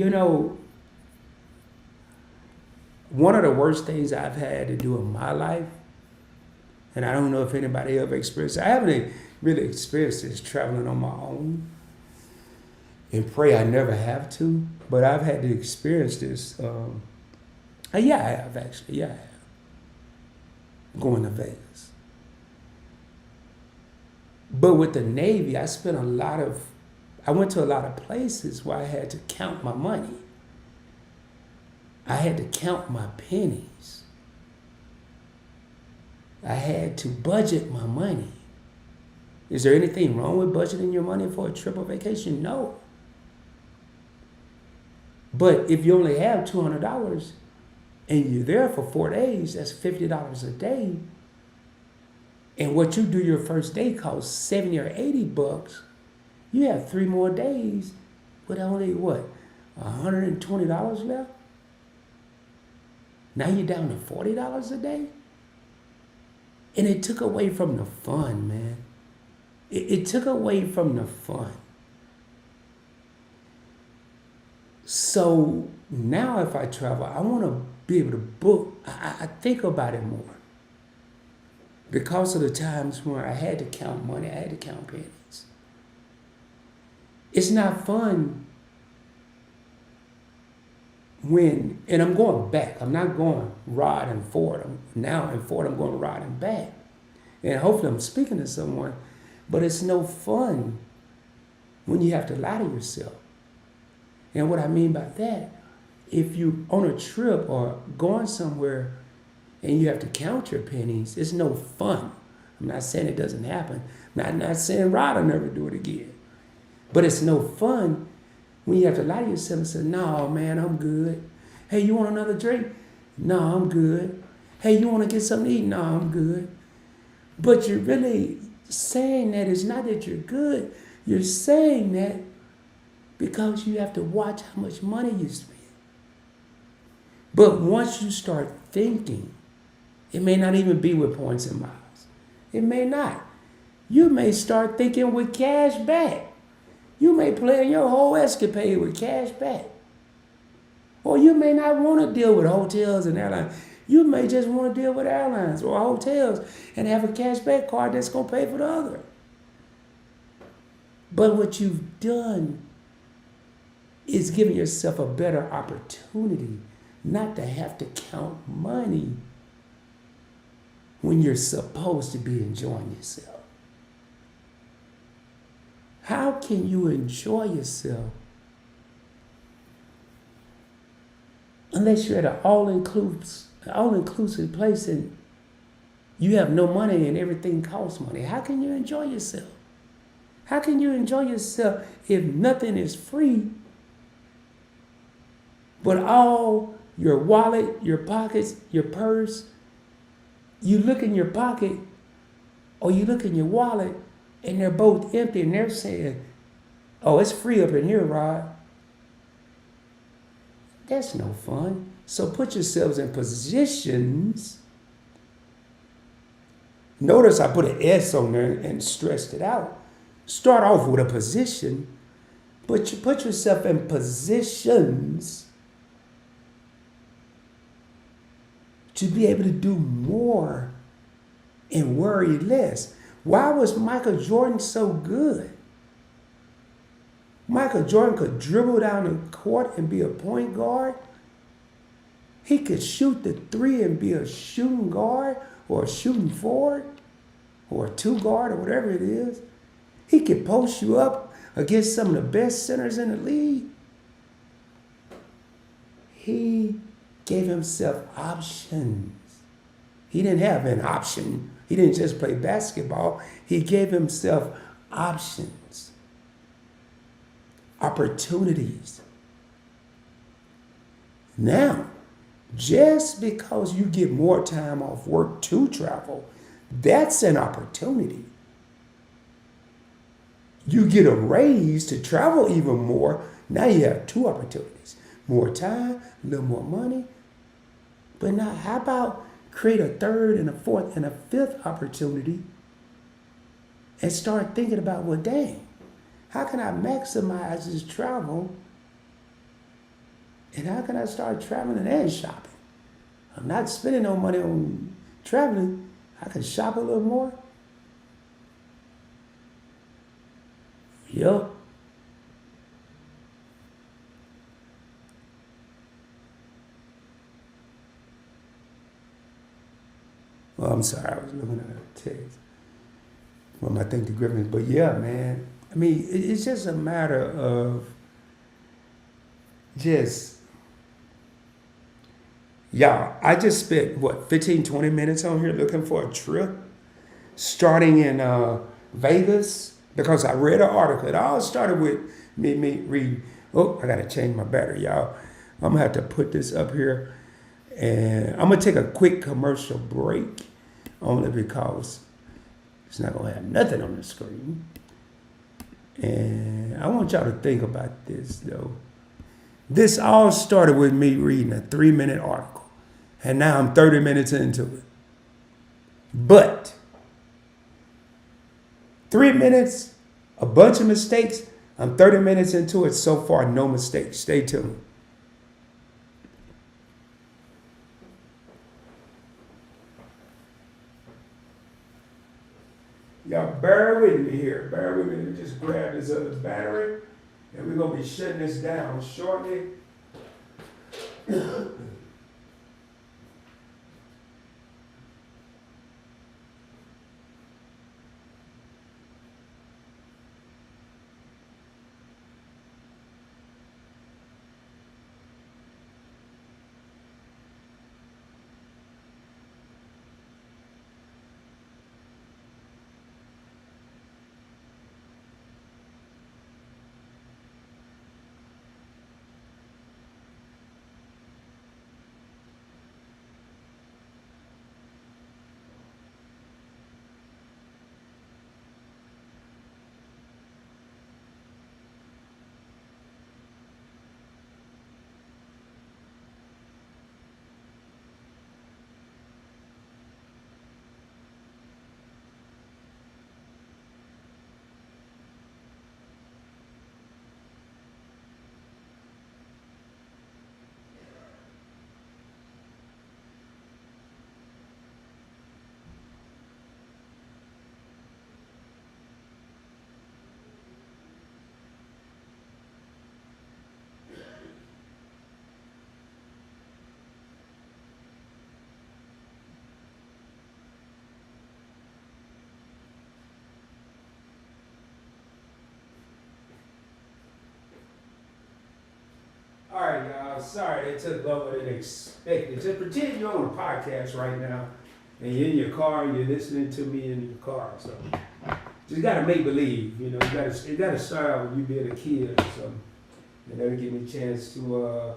one of the worst things I've had to do in my life, and I don't know if anybody ever experienced it, I haven't really experienced this traveling on my own, and pray I never have to, but I've had to experience this. Yeah, I have actually. Yeah, I have. Going to Vegas. But with the Navy, I went to a lot of places where I had to count my money. I had to count my pennies. I had to budget my money. Is there anything wrong with budgeting your money for a trip or vacation? No. But if you only have $200 and you're there for 4 days, that's $50 a day. And what you do your first day costs 70 or 80 bucks. You have 3 more days with only what? $120 left? Now you're down to $40 a day? And it took away from the fun, man. It took away from the fun. So now if I travel, I want to be able to book. I think about it more. Because of the times when I had to count money, I had to count pennies. It's not fun and I'm going back. I'm not going rod and forward. I'm going rod and back. And hopefully I'm speaking to someone, but it's no fun when you have to lie to yourself. And what I mean by that, if you're on a trip or going somewhere and you have to count your pennies, it's no fun. I'm not saying it doesn't happen. I'm not saying Rod will never do it again. But it's no fun when you have to lie to yourself and say, no, man, I'm good. Hey, you want another drink? No, I'm good. Hey, you want to get something to eat? No, I'm good. But you're really saying that it's not that you're good. You're saying that because you have to watch how much money you spend. But once you start thinking, it may not even be with points and miles. It may not. You may start thinking with cash back. You may plan your whole escapade with cash back. Or you may not want to deal with hotels and airlines. You may just want to deal with airlines or hotels and have a cash back card that's going to pay for the other. But what you've done is giving yourself a better opportunity not to have to count money when you're supposed to be enjoying yourself. How can you enjoy yourself unless you're at an all-inclusive place and you have no money and everything costs money? How can you enjoy yourself? How can you enjoy yourself if nothing is free, but all your wallet, your pockets, your purse, you look in your pocket or you look in your wallet and they're both empty and they're saying, oh, it's free up in here, Rod. That's no fun. So put yourselves in positions. Notice I put an S on there and stressed it out. Start off with a position, but you put yourself in positions to be able to do more and worry less. Why was Michael Jordan so good? Michael Jordan could dribble down the court and be a point guard. He could shoot the three and be a shooting guard or a shooting forward or a two guard or whatever it is. He could post you up against some of the best centers in the league. He gave himself options. He didn't have an option. He didn't just play basketball. He gave himself options, opportunities. Now, just because you get more time off work to travel, that's an opportunity. You get a raise to travel even more. Now you have two opportunities. More time, a little more money. But now how about create a third and a fourth and a fifth opportunity and start thinking about, well, dang, how can I maximize this travel and how can I start traveling and shopping? I'm not spending no money on traveling. I can shop a little more. Yep. Well, I'm sorry, I was looking at a text from I think the Griffins. But yeah, man. I mean, it's just a matter of just, y'all, I just spent, what, 15, 20 minutes on here looking for a trip starting in Vegas because I read an article. It all started with me reading. Oh, I got to change my battery, y'all. I'm going to have to put this up here. And I'm going to take a quick commercial break only because it's not going to have nothing on the screen. And I want y'all to think about this, though. This all started with me reading a 3-minute article. And now I'm 30 minutes into it. But 3 minutes, a bunch of mistakes. I'm 30 minutes into it. So far, no mistakes. Stay tuned. Y'all bear with me here. Bear with me. Let me just grab this other battery. And we're going to be shutting this down shortly. All right, y'all. Sorry it took longer than expected. Just pretend you're on a podcast right now, and you're in your car and you're listening to me in your car. So just gotta make believe. You know, it gotta start out with you being a kid or something. And that'll give me a chance to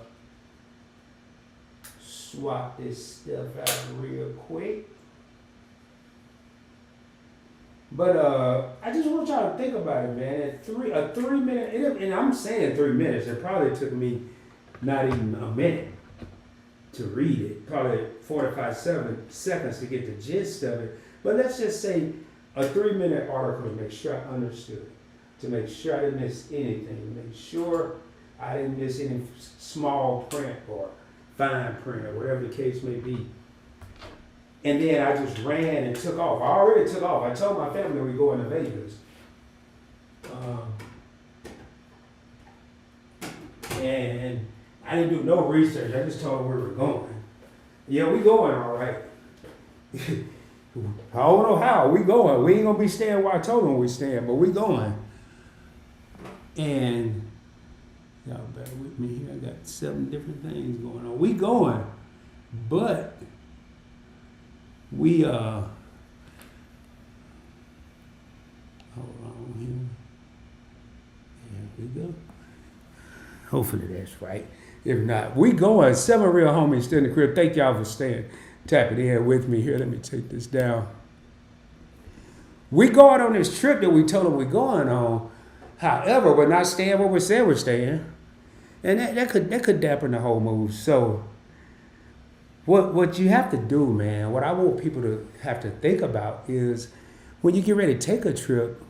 swap this stuff out real quick. But I just want y'all to think about it, man. A 3 minute, and I'm saying 3 minutes. It probably took me not even a minute to read it. Probably 45 seconds to get the gist of it. But let's just say a 3-minute article to make sure I understood, to make sure I didn't miss anything, to make sure I didn't miss any small print or fine print or whatever the case may be. And then I just ran and took off. I already took off. I told my family we're going to Vegas. And I didn't do no research. I just told them we were going. Yeah, we going all right. I don't know how. We going. We ain't going to be staying where I told them we staying, but we going. And y'all bear with me here. I got 7 different things going on. We going. But we, hold on here. There we go. Hopefully that's right. If not, we going. 7 real homies still in the crib. Thank y'all for staying. Tap it in with me here. Let me take this down. We going on this trip that we told them we're going on. However, we're not staying where we said we're staying. And that could dampen the whole move. So What you have to do, man, what I want people to have to think about is when you get ready to take a trip,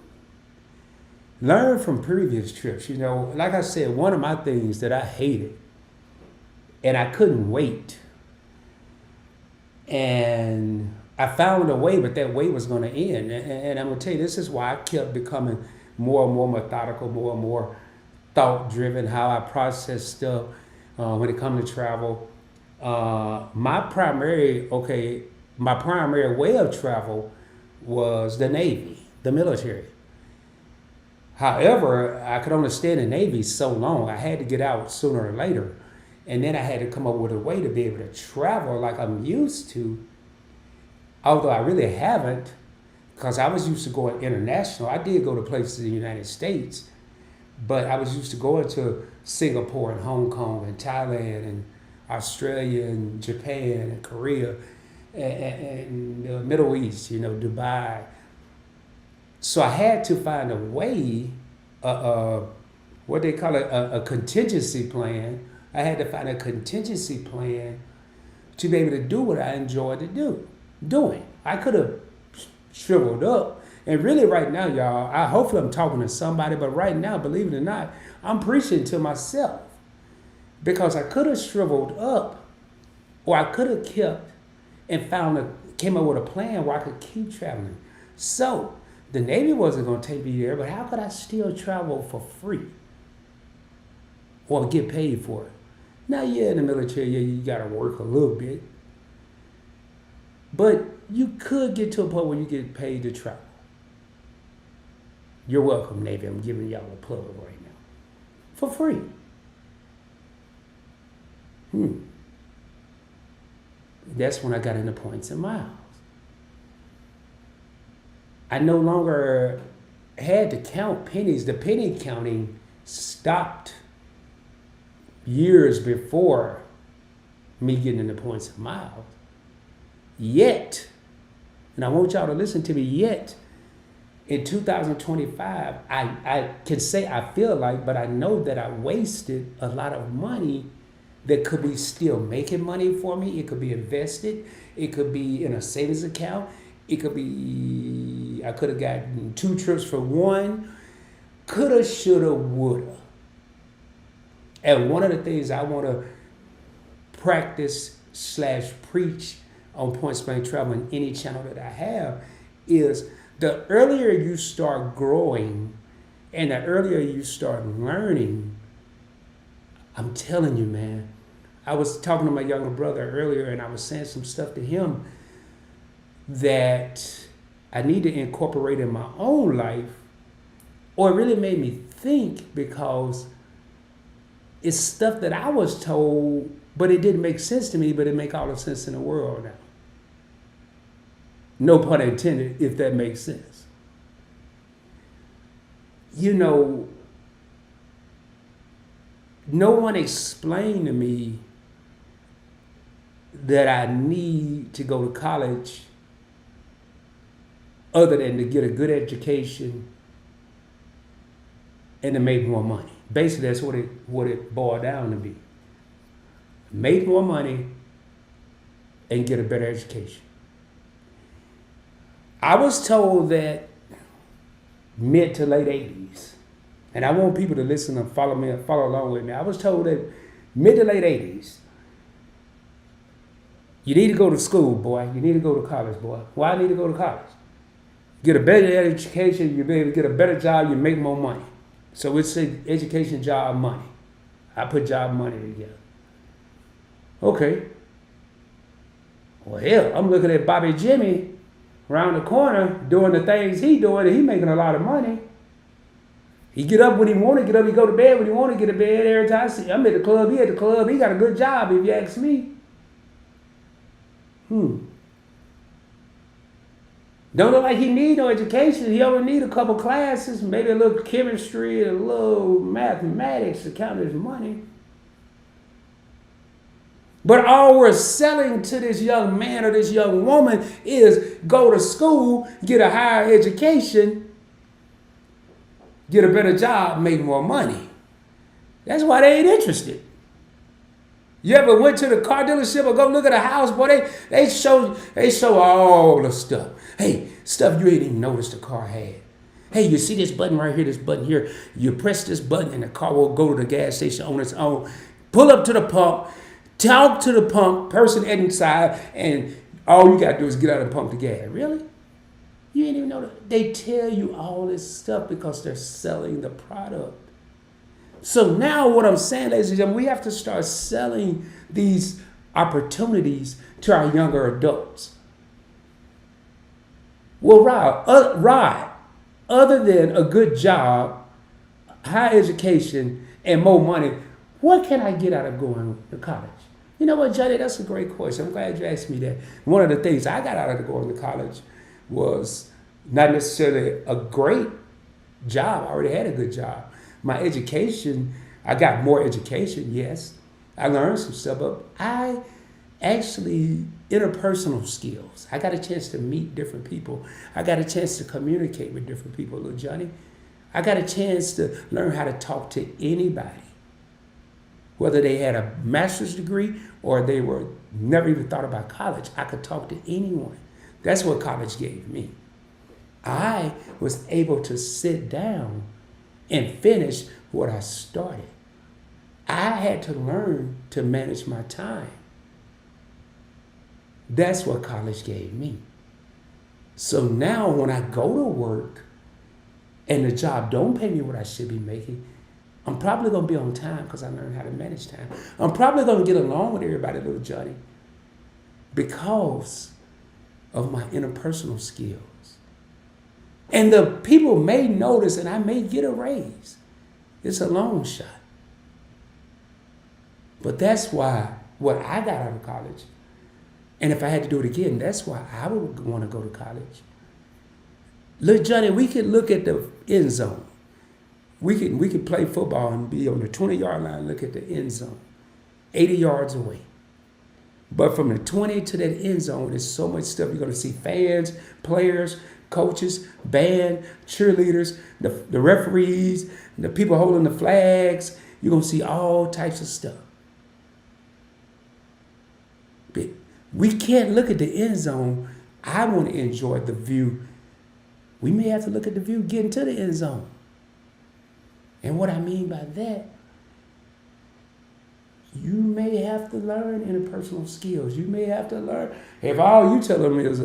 learn from previous trips. You know, like I said, one of my things that I hated and I couldn't wait. And I found a way, but that way was going to end. And I'm going to tell you, this is why I kept becoming more and more methodical, more and more thought driven, how I process stuff when it comes to travel. My primary way of travel was the Navy, the military. However, I could only stay in the Navy so long. I had to get out sooner or later. And then I had to come up with a way to be able to travel like I'm used to, although I really haven't, because I was used to going international. I did go to places in the United States, but I was used to going to Singapore and Hong Kong and Thailand and Australia and Japan and Korea and the Middle East, Dubai. So I had to find a way, what they call it, a contingency plan. I had to find a contingency plan to be able to do what I enjoyed doing. I could have shriveled up. And really right now, y'all, hopefully I'm talking to somebody, but right now, believe it or not, I'm preaching to myself. Because I could have shriveled up, or I could have kept and came up with a plan where I could keep traveling. So the Navy wasn't going to take me there, but how could I still travel for free or get paid for it? Now, yeah, in the military, yeah, you got to work a little bit, but you could get to a point where you get paid to travel. You're welcome, Navy. I'm giving y'all a plug right now for free. That's when I got into points and miles. I no longer had to count pennies. The penny counting stopped years before me getting into points and miles. Yet, and I want y'all to listen to me, yet in 2025, I can say I feel like, but I know that I wasted a lot of money that could be still making money for me. It could be invested. It could be in a savings account. It could be, I could have gotten 2 trips for one. Coulda, shoulda, woulda. And one of the things I want to practice / preach on Point Blank Travel in any channel that I have is the earlier you start growing and the earlier you start learning, I'm telling you, man, I was talking to my younger brother earlier and I was saying some stuff to him that I need to incorporate in my own life, or it really made me think because it's stuff that I was told, but it didn't make sense to me, but it make all the sense in the world now. No pun intended, if that makes sense. No one explained to me that I need to go to college other than to get a good education and to make more money. Basically, that's what it boiled down to be. Make more money and get a better education. I was told that mid to late 80s, and I want people to listen and follow along with me. I was told that mid to late 80s, you need to go to school, boy. You need to go to college, boy. Why I need to go to college? Get a better education, you'll be able to get a better job, you make more money. So it's education, job, money. I put job, money together. Okay. Well, hell, I'm looking at Bobby Jimmy around the corner doing the things he doing, and he making a lot of money. He get up when he want to get up. He go to bed when he want to get to bed. Every time I see I'm at the club, he at the club. He got a good job, if you ask me. Don't look like he need no education. He only need a couple classes, maybe a little chemistry, a little mathematics to count his money. But all we're selling to this young man or this young woman is go to school, get a higher education, get a better job, make more money. That's why they ain't interested. You ever went to the car dealership or go look at a house, boy? They show all the stuff. Hey, stuff you ain't even noticed the car had. Hey, you see this button right here, this button here. You press this button and the car will go to the gas station on its own. Pull up to the pump, talk to the pump person inside, and all you got to do is get out and pump the gas. Really? You ain't even know that. They tell you all this stuff because they're selling the product. So now what I'm saying, ladies and gentlemen, we have to start selling these opportunities to our younger adults. Well, Rod, other than a good job, high education, and more money, what can I get out of going to college? You know what, Johnny, that's a great question. I'm glad you asked me that. One of the things I got out of going to college was not necessarily a great job. I already had a good job. My education, I got more education, yes. I learned some stuff, but I actually, interpersonal skills. I got a chance to meet different people. I got a chance to communicate with different people, little Johnny. I got a chance to learn how to talk to anybody, whether they had a master's degree or they were never even thought about college. I could talk to anyone. That's what college gave me. I was able to sit down and finish what I started. I had to learn to manage my time. That's what college gave me. So now when I go to work and the job don't pay me what I should be making, I'm probably going to be on time because I learned how to manage time. I'm probably going to get along with everybody, little Johnny, because of my interpersonal skills. And the people may notice and I may get a raise. It's a long shot. But that's why what I got out of college, and if I had to do it again, that's why I would want to go to college. Look, Johnny, we could look at the end zone. We could play football and be on the 20-yard line and look at the end zone, 80 yards away. But from the 20 to that end zone, there's so much stuff. You're going to see fans, players, coaches, band, cheerleaders, the referees, the people holding the flags. You're going to see all types of stuff. But we can't look at the end zone. I want to enjoy the view. We may have to look at the view getting to the end zone. And what I mean by that, you may have to learn interpersonal skills. You may have to learn. If all you tell them is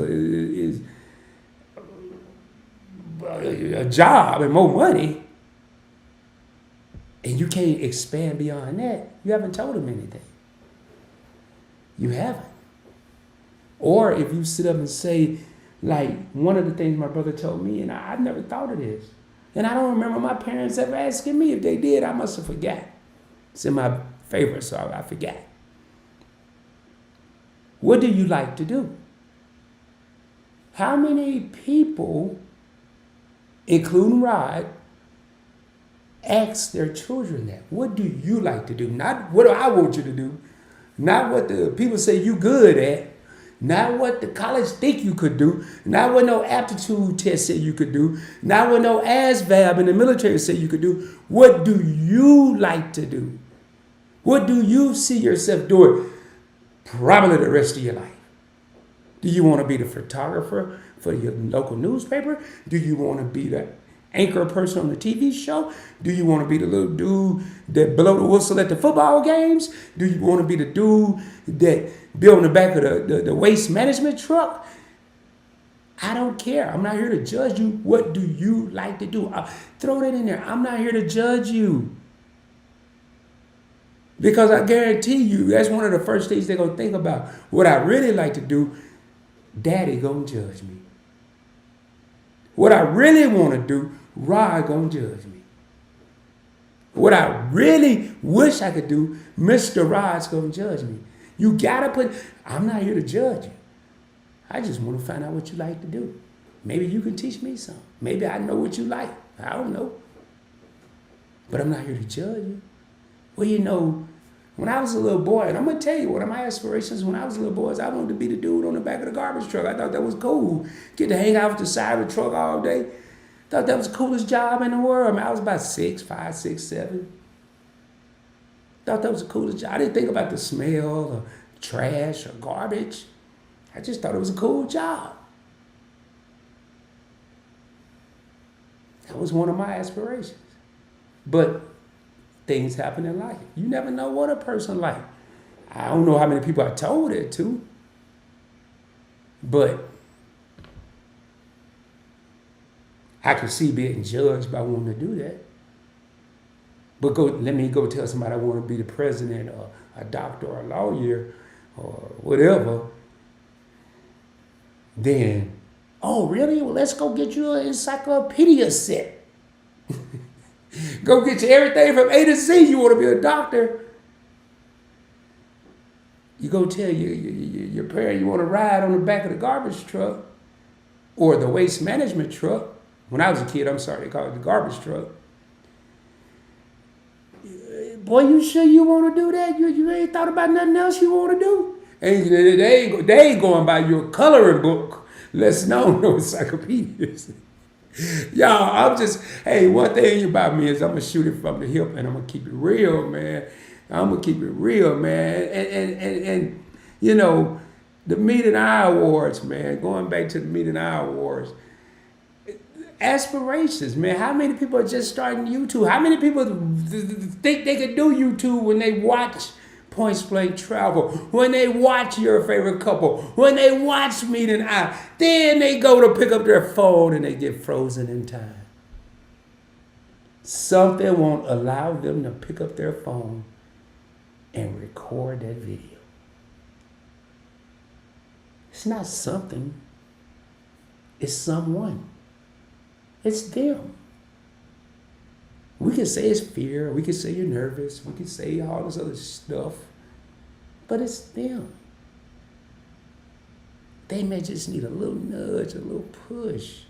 a job and more money, and you can't expand beyond that, you haven't told them anything. You haven't. Or if you sit up and say, like one of the things my brother told me, and I've never thought of this, and I don't remember my parents ever asking me. If they did, I must have forgot. It's in my favorite song, I forgot. What do you like to do? How many people, including Rod, ask their children that? What do you like to do? Not what do I want you to do. Not what the people say you good at. Not what the college think you could do. Not what no aptitude test said you could do. Not what no ASVAB in the military said you could do. What do you like to do? What do you see yourself doing probably the rest of your life? Do you want to be the photographer for your local newspaper? Do you want to be the anchor person on the TV show? Do you want to be the little dude that blow the whistle at the football games? Do you want to be the dude that be on the back of the waste management truck? I don't care. I'm not here to judge you. What do you like to do? Throw that in there. I'm not here to judge you. Because I guarantee you, that's one of the first things they're going to think about. What I really like to do, Daddy going to judge me. What I really want to do, Rod going to judge me. What I really wish I could do, Mr. Rod's going to judge me. You got to put, I'm not here to judge you. I just want to find out what you like to do. Maybe you can teach me something. Maybe I know what you like. I don't know. But I'm not here to judge you. Well, you know, when I was a little boy, and I'm going to tell you, one of my aspirations when I was a little boy is I wanted to be the dude on the back of the garbage truck. I thought that was cool. Get to hang out with the side of the truck all day. Thought that was the coolest job in the world. I mean, I was about 5, 6, 7. Thought that was the coolest job. I didn't think about the smell or trash or garbage. I just thought it was a cool job. That was one of my aspirations. But things happen in life. You never know what a person like. I don't know how many people I told it to, but I could see being judged by wanting to do that. But let me go tell somebody I want to be the president or a doctor or a lawyer or whatever. Then, oh really? Well, let's go get you an encyclopedia set. Go get you everything from A to Z. You want to be a doctor. You go tell your parent you want to ride on the back of the garbage truck or the waste management truck. When I was a kid, they called it the garbage truck. Boy, you sure you want to do that? You ain't thought about nothing else you want to do? And they ain't going by your coloring book. Less known no encyclopedias. Y'all, one thing about me is I'm going to shoot it from the hip and I'm going to keep it real, man. And you know, the Meet and I Awards, man, going back to the Meet and I Awards, aspirations, man. How many people are just starting YouTube? How many people think they could do YouTube when they watch Point Blank Travel, when they watch Your Favorite Couple, when they watch Meet and I? Then they go to pick up their phone and they get frozen in time. Something won't allow them to pick up their phone and record that video. It's not something. It's someone. It's them. We can say it's fear. We can say you're nervous. We can say all this other stuff. But it's them. They may just need a little nudge, a little push.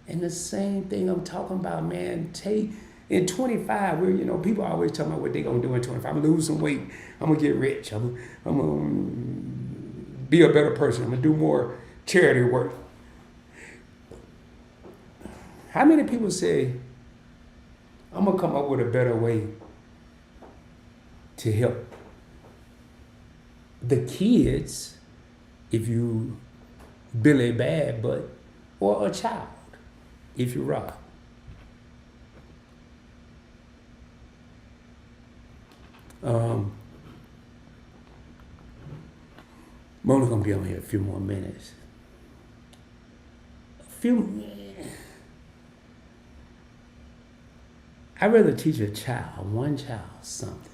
And the same thing I'm talking about, man. In 25, people always talking about what they gonna do in 25. I'm gonna lose some weight. I'm gonna get rich. I'm gonna be a better person. I'm gonna do more charity work. How many people say, I'm gonna come up with a better way to help the kids if you Billy Bad Butt, or a child if you rob? I'm only gonna be on here a few more minutes. I'd rather teach one child, something.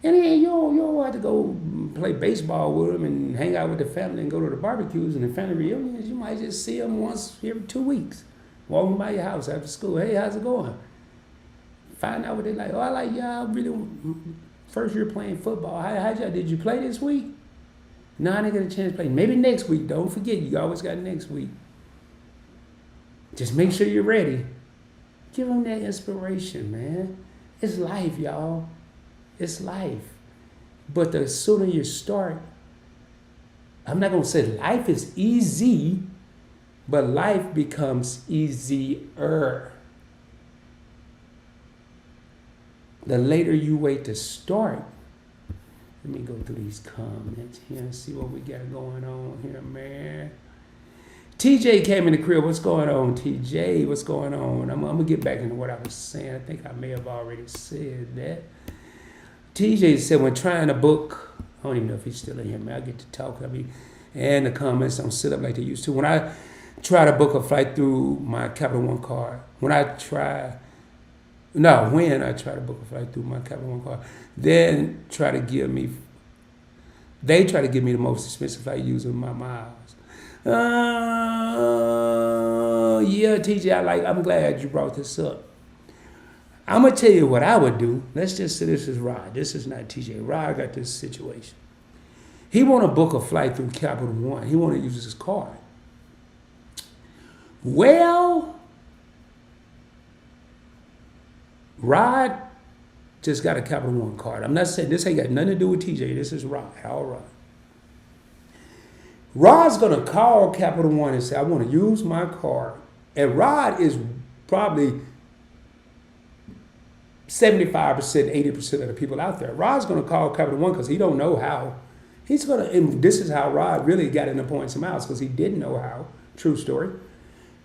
And then you don't have to go play baseball with them and hang out with the family and go to the barbecues and the family reunions. You might just see them once every 2 weeks, walking by your house after school. Hey, how's it going? Find out what they like. Oh, I like y'all really first year playing football. How'd y'all, did you play this week? No, I didn't get a chance to play. Maybe next week. Don't forget, you always got next week. Just make sure you're ready. Give them that inspiration, man. It's life, y'all. It's life. But the sooner you start, I'm not going to say life is easy, but life becomes easier. The later you wait to start, let me go through these comments here and see what we got going on here, man. TJ came in the crib. What's going on, TJ? What's going on? I'm going to get back into what I was saying. I think I may have already said that. TJ said when trying to book, I don't even know if he's still in here, man. I get to talk. And the comments don't sit up like they used to. When I try to book a flight through my Capital One card, when I try to book a flight through my Capital One card, they try to give me the most expensive flight using my miles. Yeah, TJ, I'm glad you brought this up. I'm going to tell you what I would do. Let's just say this is Rod. This is not TJ. Rod got this situation. He want to book a flight through Capital One. He want to use his card. Well, Rod just got a Capital One card. I'm not saying this ain't got nothing to do with TJ. This is Rod. All right. Rod's going to call Capital One and say, I want to use my card. And Rod is probably 75%, 80% of the people out there. Rod's going to call Capital One because he don't know how. He's going to, and this is how Rod really got into points and miles because he didn't know how. True story.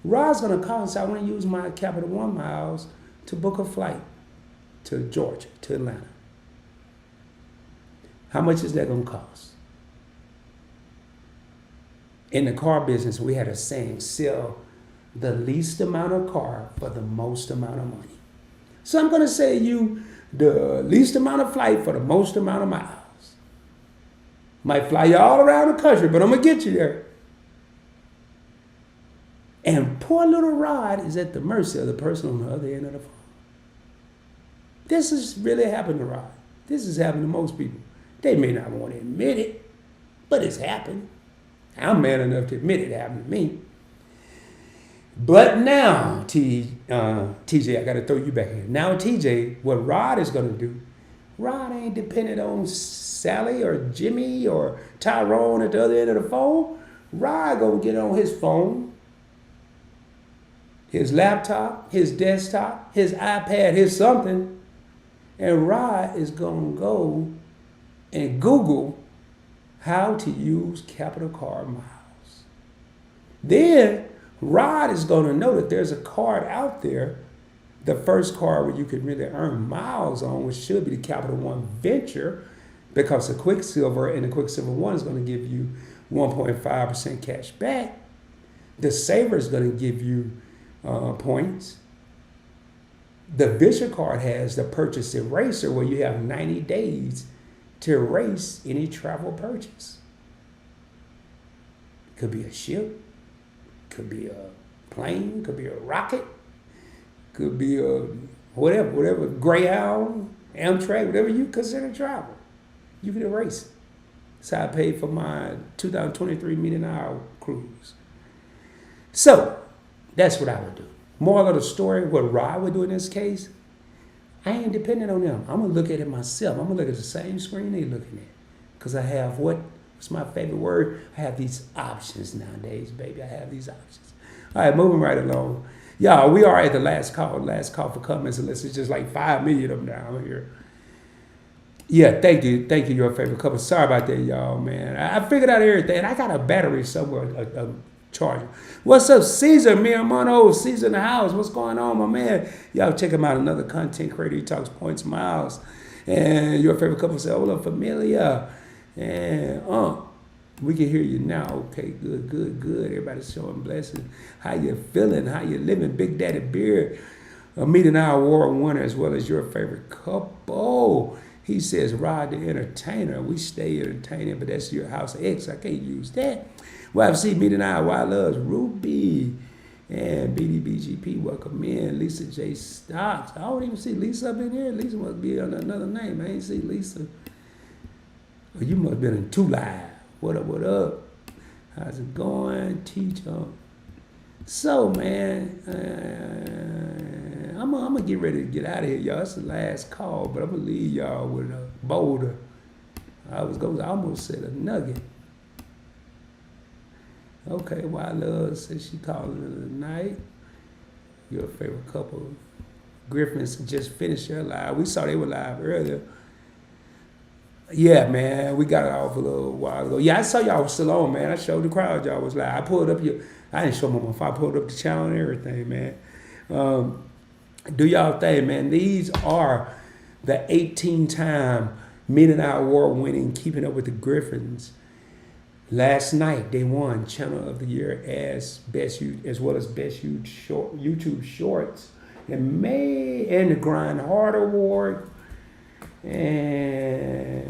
Rod's going to call and say, I want to use my Capital One miles to book a flight to Georgia, to Atlanta. How much is that going to cost? In the car business, we had a saying, sell the least amount of car for the most amount of money. So I'm going to say you the least amount of flight for the most amount of miles. Might fly you all around the country, but I'm going to get you there. And poor little Rod is at the mercy of the person on the other end of the phone. This has really happened to Rod. This has happened to most people. They may not want to admit it, but it's happened. I'm man enough to admit it happened to me. But now, TJ, I got to throw you back here. Now, TJ, what Rod is going to do, Rod ain't dependent on Sally or Jimmy or Tyrone at the other end of the phone. Rod going to get on his phone, his laptop, his desktop, his iPad, his something, and Rod is going to go and Google how to use Capital Card miles. Then Rod is going to know that there's a card out there, the first card where you can really earn miles on, which should be the Capital One Venture, because the Quicksilver and the Quicksilver One is going to give you 1.5% cash back. The Saver is going to give you points. The Venture card has the Purchase Eraser, where you have 90 days to erase any travel purchase. Could be a ship, could be a plane, could be a rocket, could be a whatever, Greyhound, Amtrak, whatever you consider travel. You can erase it. So I paid for my 2023 million-hour cruise. So that's what I would do. Moral of the story, what Rod would do in this case, I ain't dependent on them. I'm going to look at it myself. I'm going to look at the same screen they're looking at. Because I have what's my favorite word? I have these options nowadays, baby. I have these options. All right, moving right along. Y'all, we are at the last call for comments, unless it's just like 5 million of them down here. Yeah, thank you, your favorite couple. Sorry about that, y'all, man. I figured out everything. I got a battery somewhere, a charger. What's up, Caesar? Me and Mono, Caesar in the house. What's going on, my man? Y'all check him out. Another content creator. He talks points miles. And your favorite couple said, hola, familia. And we can hear you now. Okay, good. Everybody's showing blessing. How you feeling? How you living? Big Daddy Beard. A meeting our award winner as well as your favorite couple. He says, Rod the Entertainer. We stay entertaining, but that's your house X. I can't use that. YFC meeting our Wild Loves Ruby and BDBGP. Welcome in. Lisa J. Stocks. I don't even see Lisa up in here. Lisa must be under another name. I ain't see Lisa. Well, you must have been in 2 Live. What up? How's it going? Teacher. So, man, I'm going to get ready to get out of here, y'all. It's the last call, but I'm going to leave y'all with a boulder. I almost said a nugget. Okay, Wild Love says she calling it a night. Your favorite couple. Griffins just finished their live. We saw they were live earlier. Yeah, man, we got it off a little while ago. Yeah, I saw y'all was still on, man. I showed the crowd y'all was live. I pulled up I didn't show them on my phone. I pulled up the channel and everything, man. Do y'all thing, man. These are the 18-time million-hour award-winning Keeping Up with the Griffins. Last night, they won Channel of the Year as well as Best YouTube Shorts. And the Grind Hard Award. And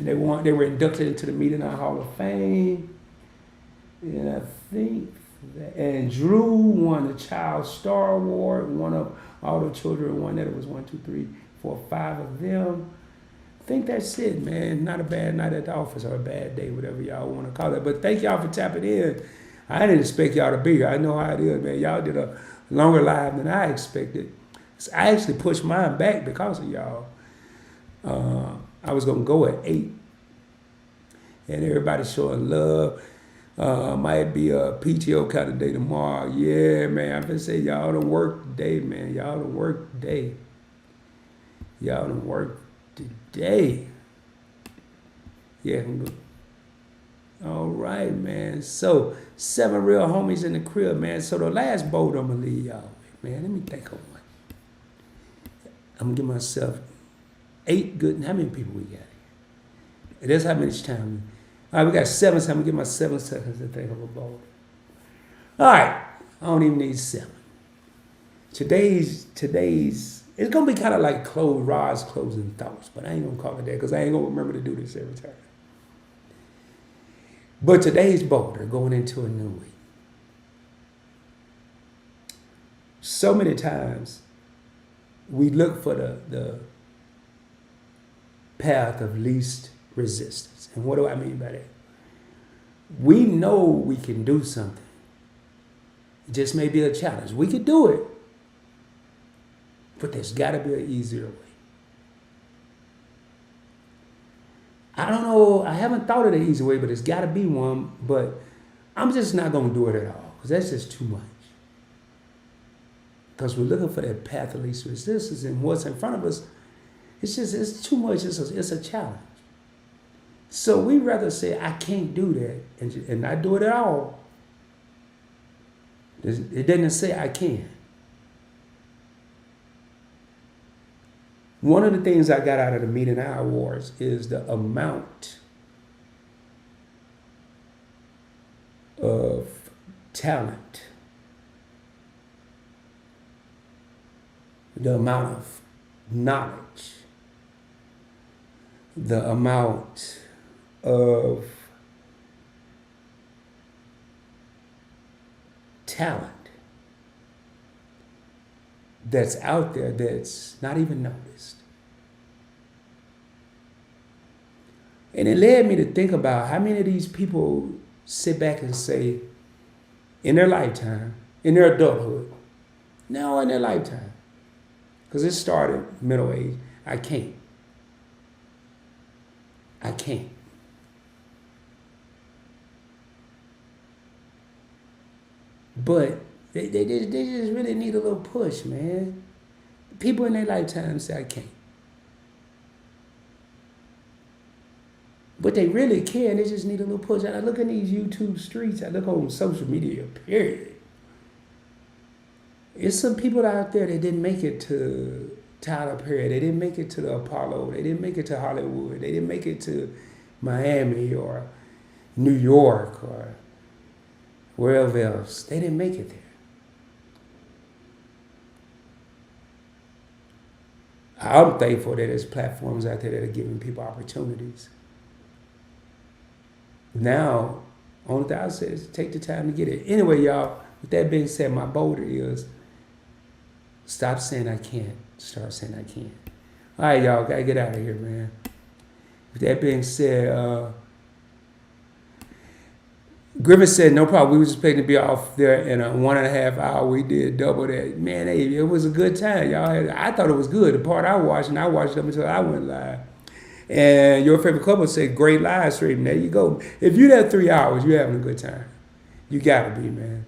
they were inducted into the Million Hour Hall of Fame. And I think Drew won the Child Star Award. One of all the children won that. It was 1, 2, 3, 4, 5 of them. I think that's it, man. Not a bad night at the office or a bad day, whatever y'all want to call it. But thank y'all for tapping in. I didn't expect y'all to be here. I know how it is, man. Y'all did a longer live than I expected. So I actually pushed mine back because of y'all. I was going to go at 8. And everybody's showing love. Might be a PTO kind of day tomorrow. Yeah, man. I'm going to say y'all don't work today, man. Y'all don't work today. Y'all done work today. Yeah. All right, man. So 7 real homies in the crib, man. So the last boat I'm gonna leave y'all with, man. Let me think of one. I'm gonna give myself 8 good. How many people we got here? That's how many time. All right, we got 7. So I'm gonna give myself 7 seconds to think of a boat. All right, I don't even need 7. Today's it's gonna be kind of like Rod's closing thoughts, but I ain't gonna call it that because I ain't gonna remember to do this every time. But today's boulder going into a new week. So many times we look for the path of least resistance. And what do I mean by that? We know we can do something. It just may be a challenge. We could do it. But there's got to be an easier way. I don't know. I haven't thought of the easy way, but it's got to be one. But I'm just not going to do it at all because that's just too much. Because we're looking for that path of least resistance, and what's in front of us, it's too much. It's a challenge. So we rather say, I can't do that and not do it at all. It doesn't say I can. One of the things I got out of the Meeting Eye Awards is the amount of talent, the amount of knowledge, the amount of talent that's out there that's not even noticed. And it led me to think about how many of these people sit back and say, in their lifetime, in their adulthood, now in their lifetime, because it started middle age, I can't. But they just really need a little push, man. People in their lifetime say, I can't. But they really can. They just need a little push. And I look in these YouTube streets. I look on social media, period. It's some people out there that didn't make it to Tyler Perry. They didn't make it to the Apollo. They didn't make it to Hollywood. They didn't make it to Miami or New York or wherever else. They didn't make it there. I'm thankful that there's platforms out there that are giving people opportunities. Now, only thing I say is take the time to get it. Anyway, y'all, with that being said, my boulder is stop saying I can't, start saying I can. All right, y'all, gotta get out of here, man. With that being said, Griffin said, no problem. We were just planning to be off there in a 1.5 hour. We did double that. Man, hey, it was a good time, y'all. I thought it was good. The part I watched up until I went live. And your favorite couple said, great live stream. There you go. If you're there 3 hours, you're having a good time. You gotta be, man.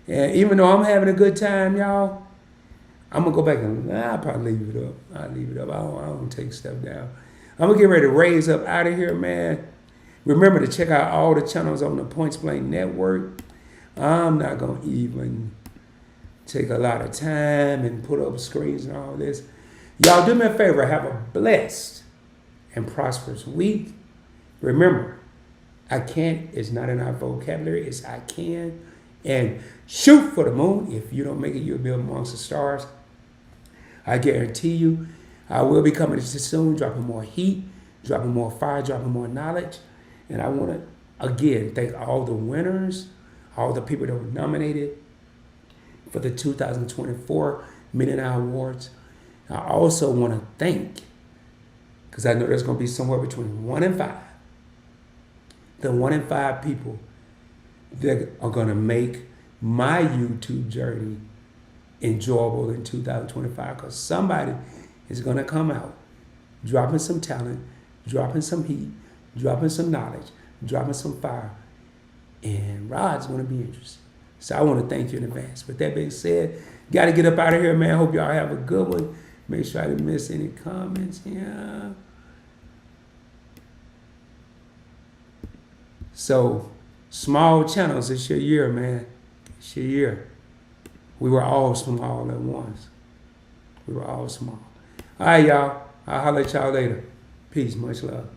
And even though I'm having a good time, y'all, I'm gonna go back and I'll probably leave it up. I'll leave it up. I don't take stuff down. I'm gonna get ready to raise up out of here, man. Remember to check out all the channels on the Points Blank Network. I'm not gonna even take a lot of time and put up screens and all this. Y'all do me a favor, have a blessed and prosperous week. Remember, I can't is not in our vocabulary, it's I can. And shoot for the moon. If you don't make it, you'll be amongst the stars. I guarantee you, I will be coming to soon, dropping more heat, dropping more fire, dropping more knowledge. And I want to, again, thank all the winners, all the people that were nominated for the 2024 Meeting Eye Awards. I also want to thank, because I know there's going to be somewhere between 1 and 5, the 1 and 5 people that are going to make my YouTube journey enjoyable in 2025, because somebody is going to come out dropping some talent, dropping some heat, dropping some knowledge, dropping some fire, and Rod's going to be interested. So I want to thank you in advance. With that being said, got to get up out of here, man. Hope y'all have a good one. Make sure I didn't miss any comments here. So, small channels, it's your year, man. It's your year. We were all small at once. We were all small. All right, y'all. I'll holler at y'all later. Peace. Much love.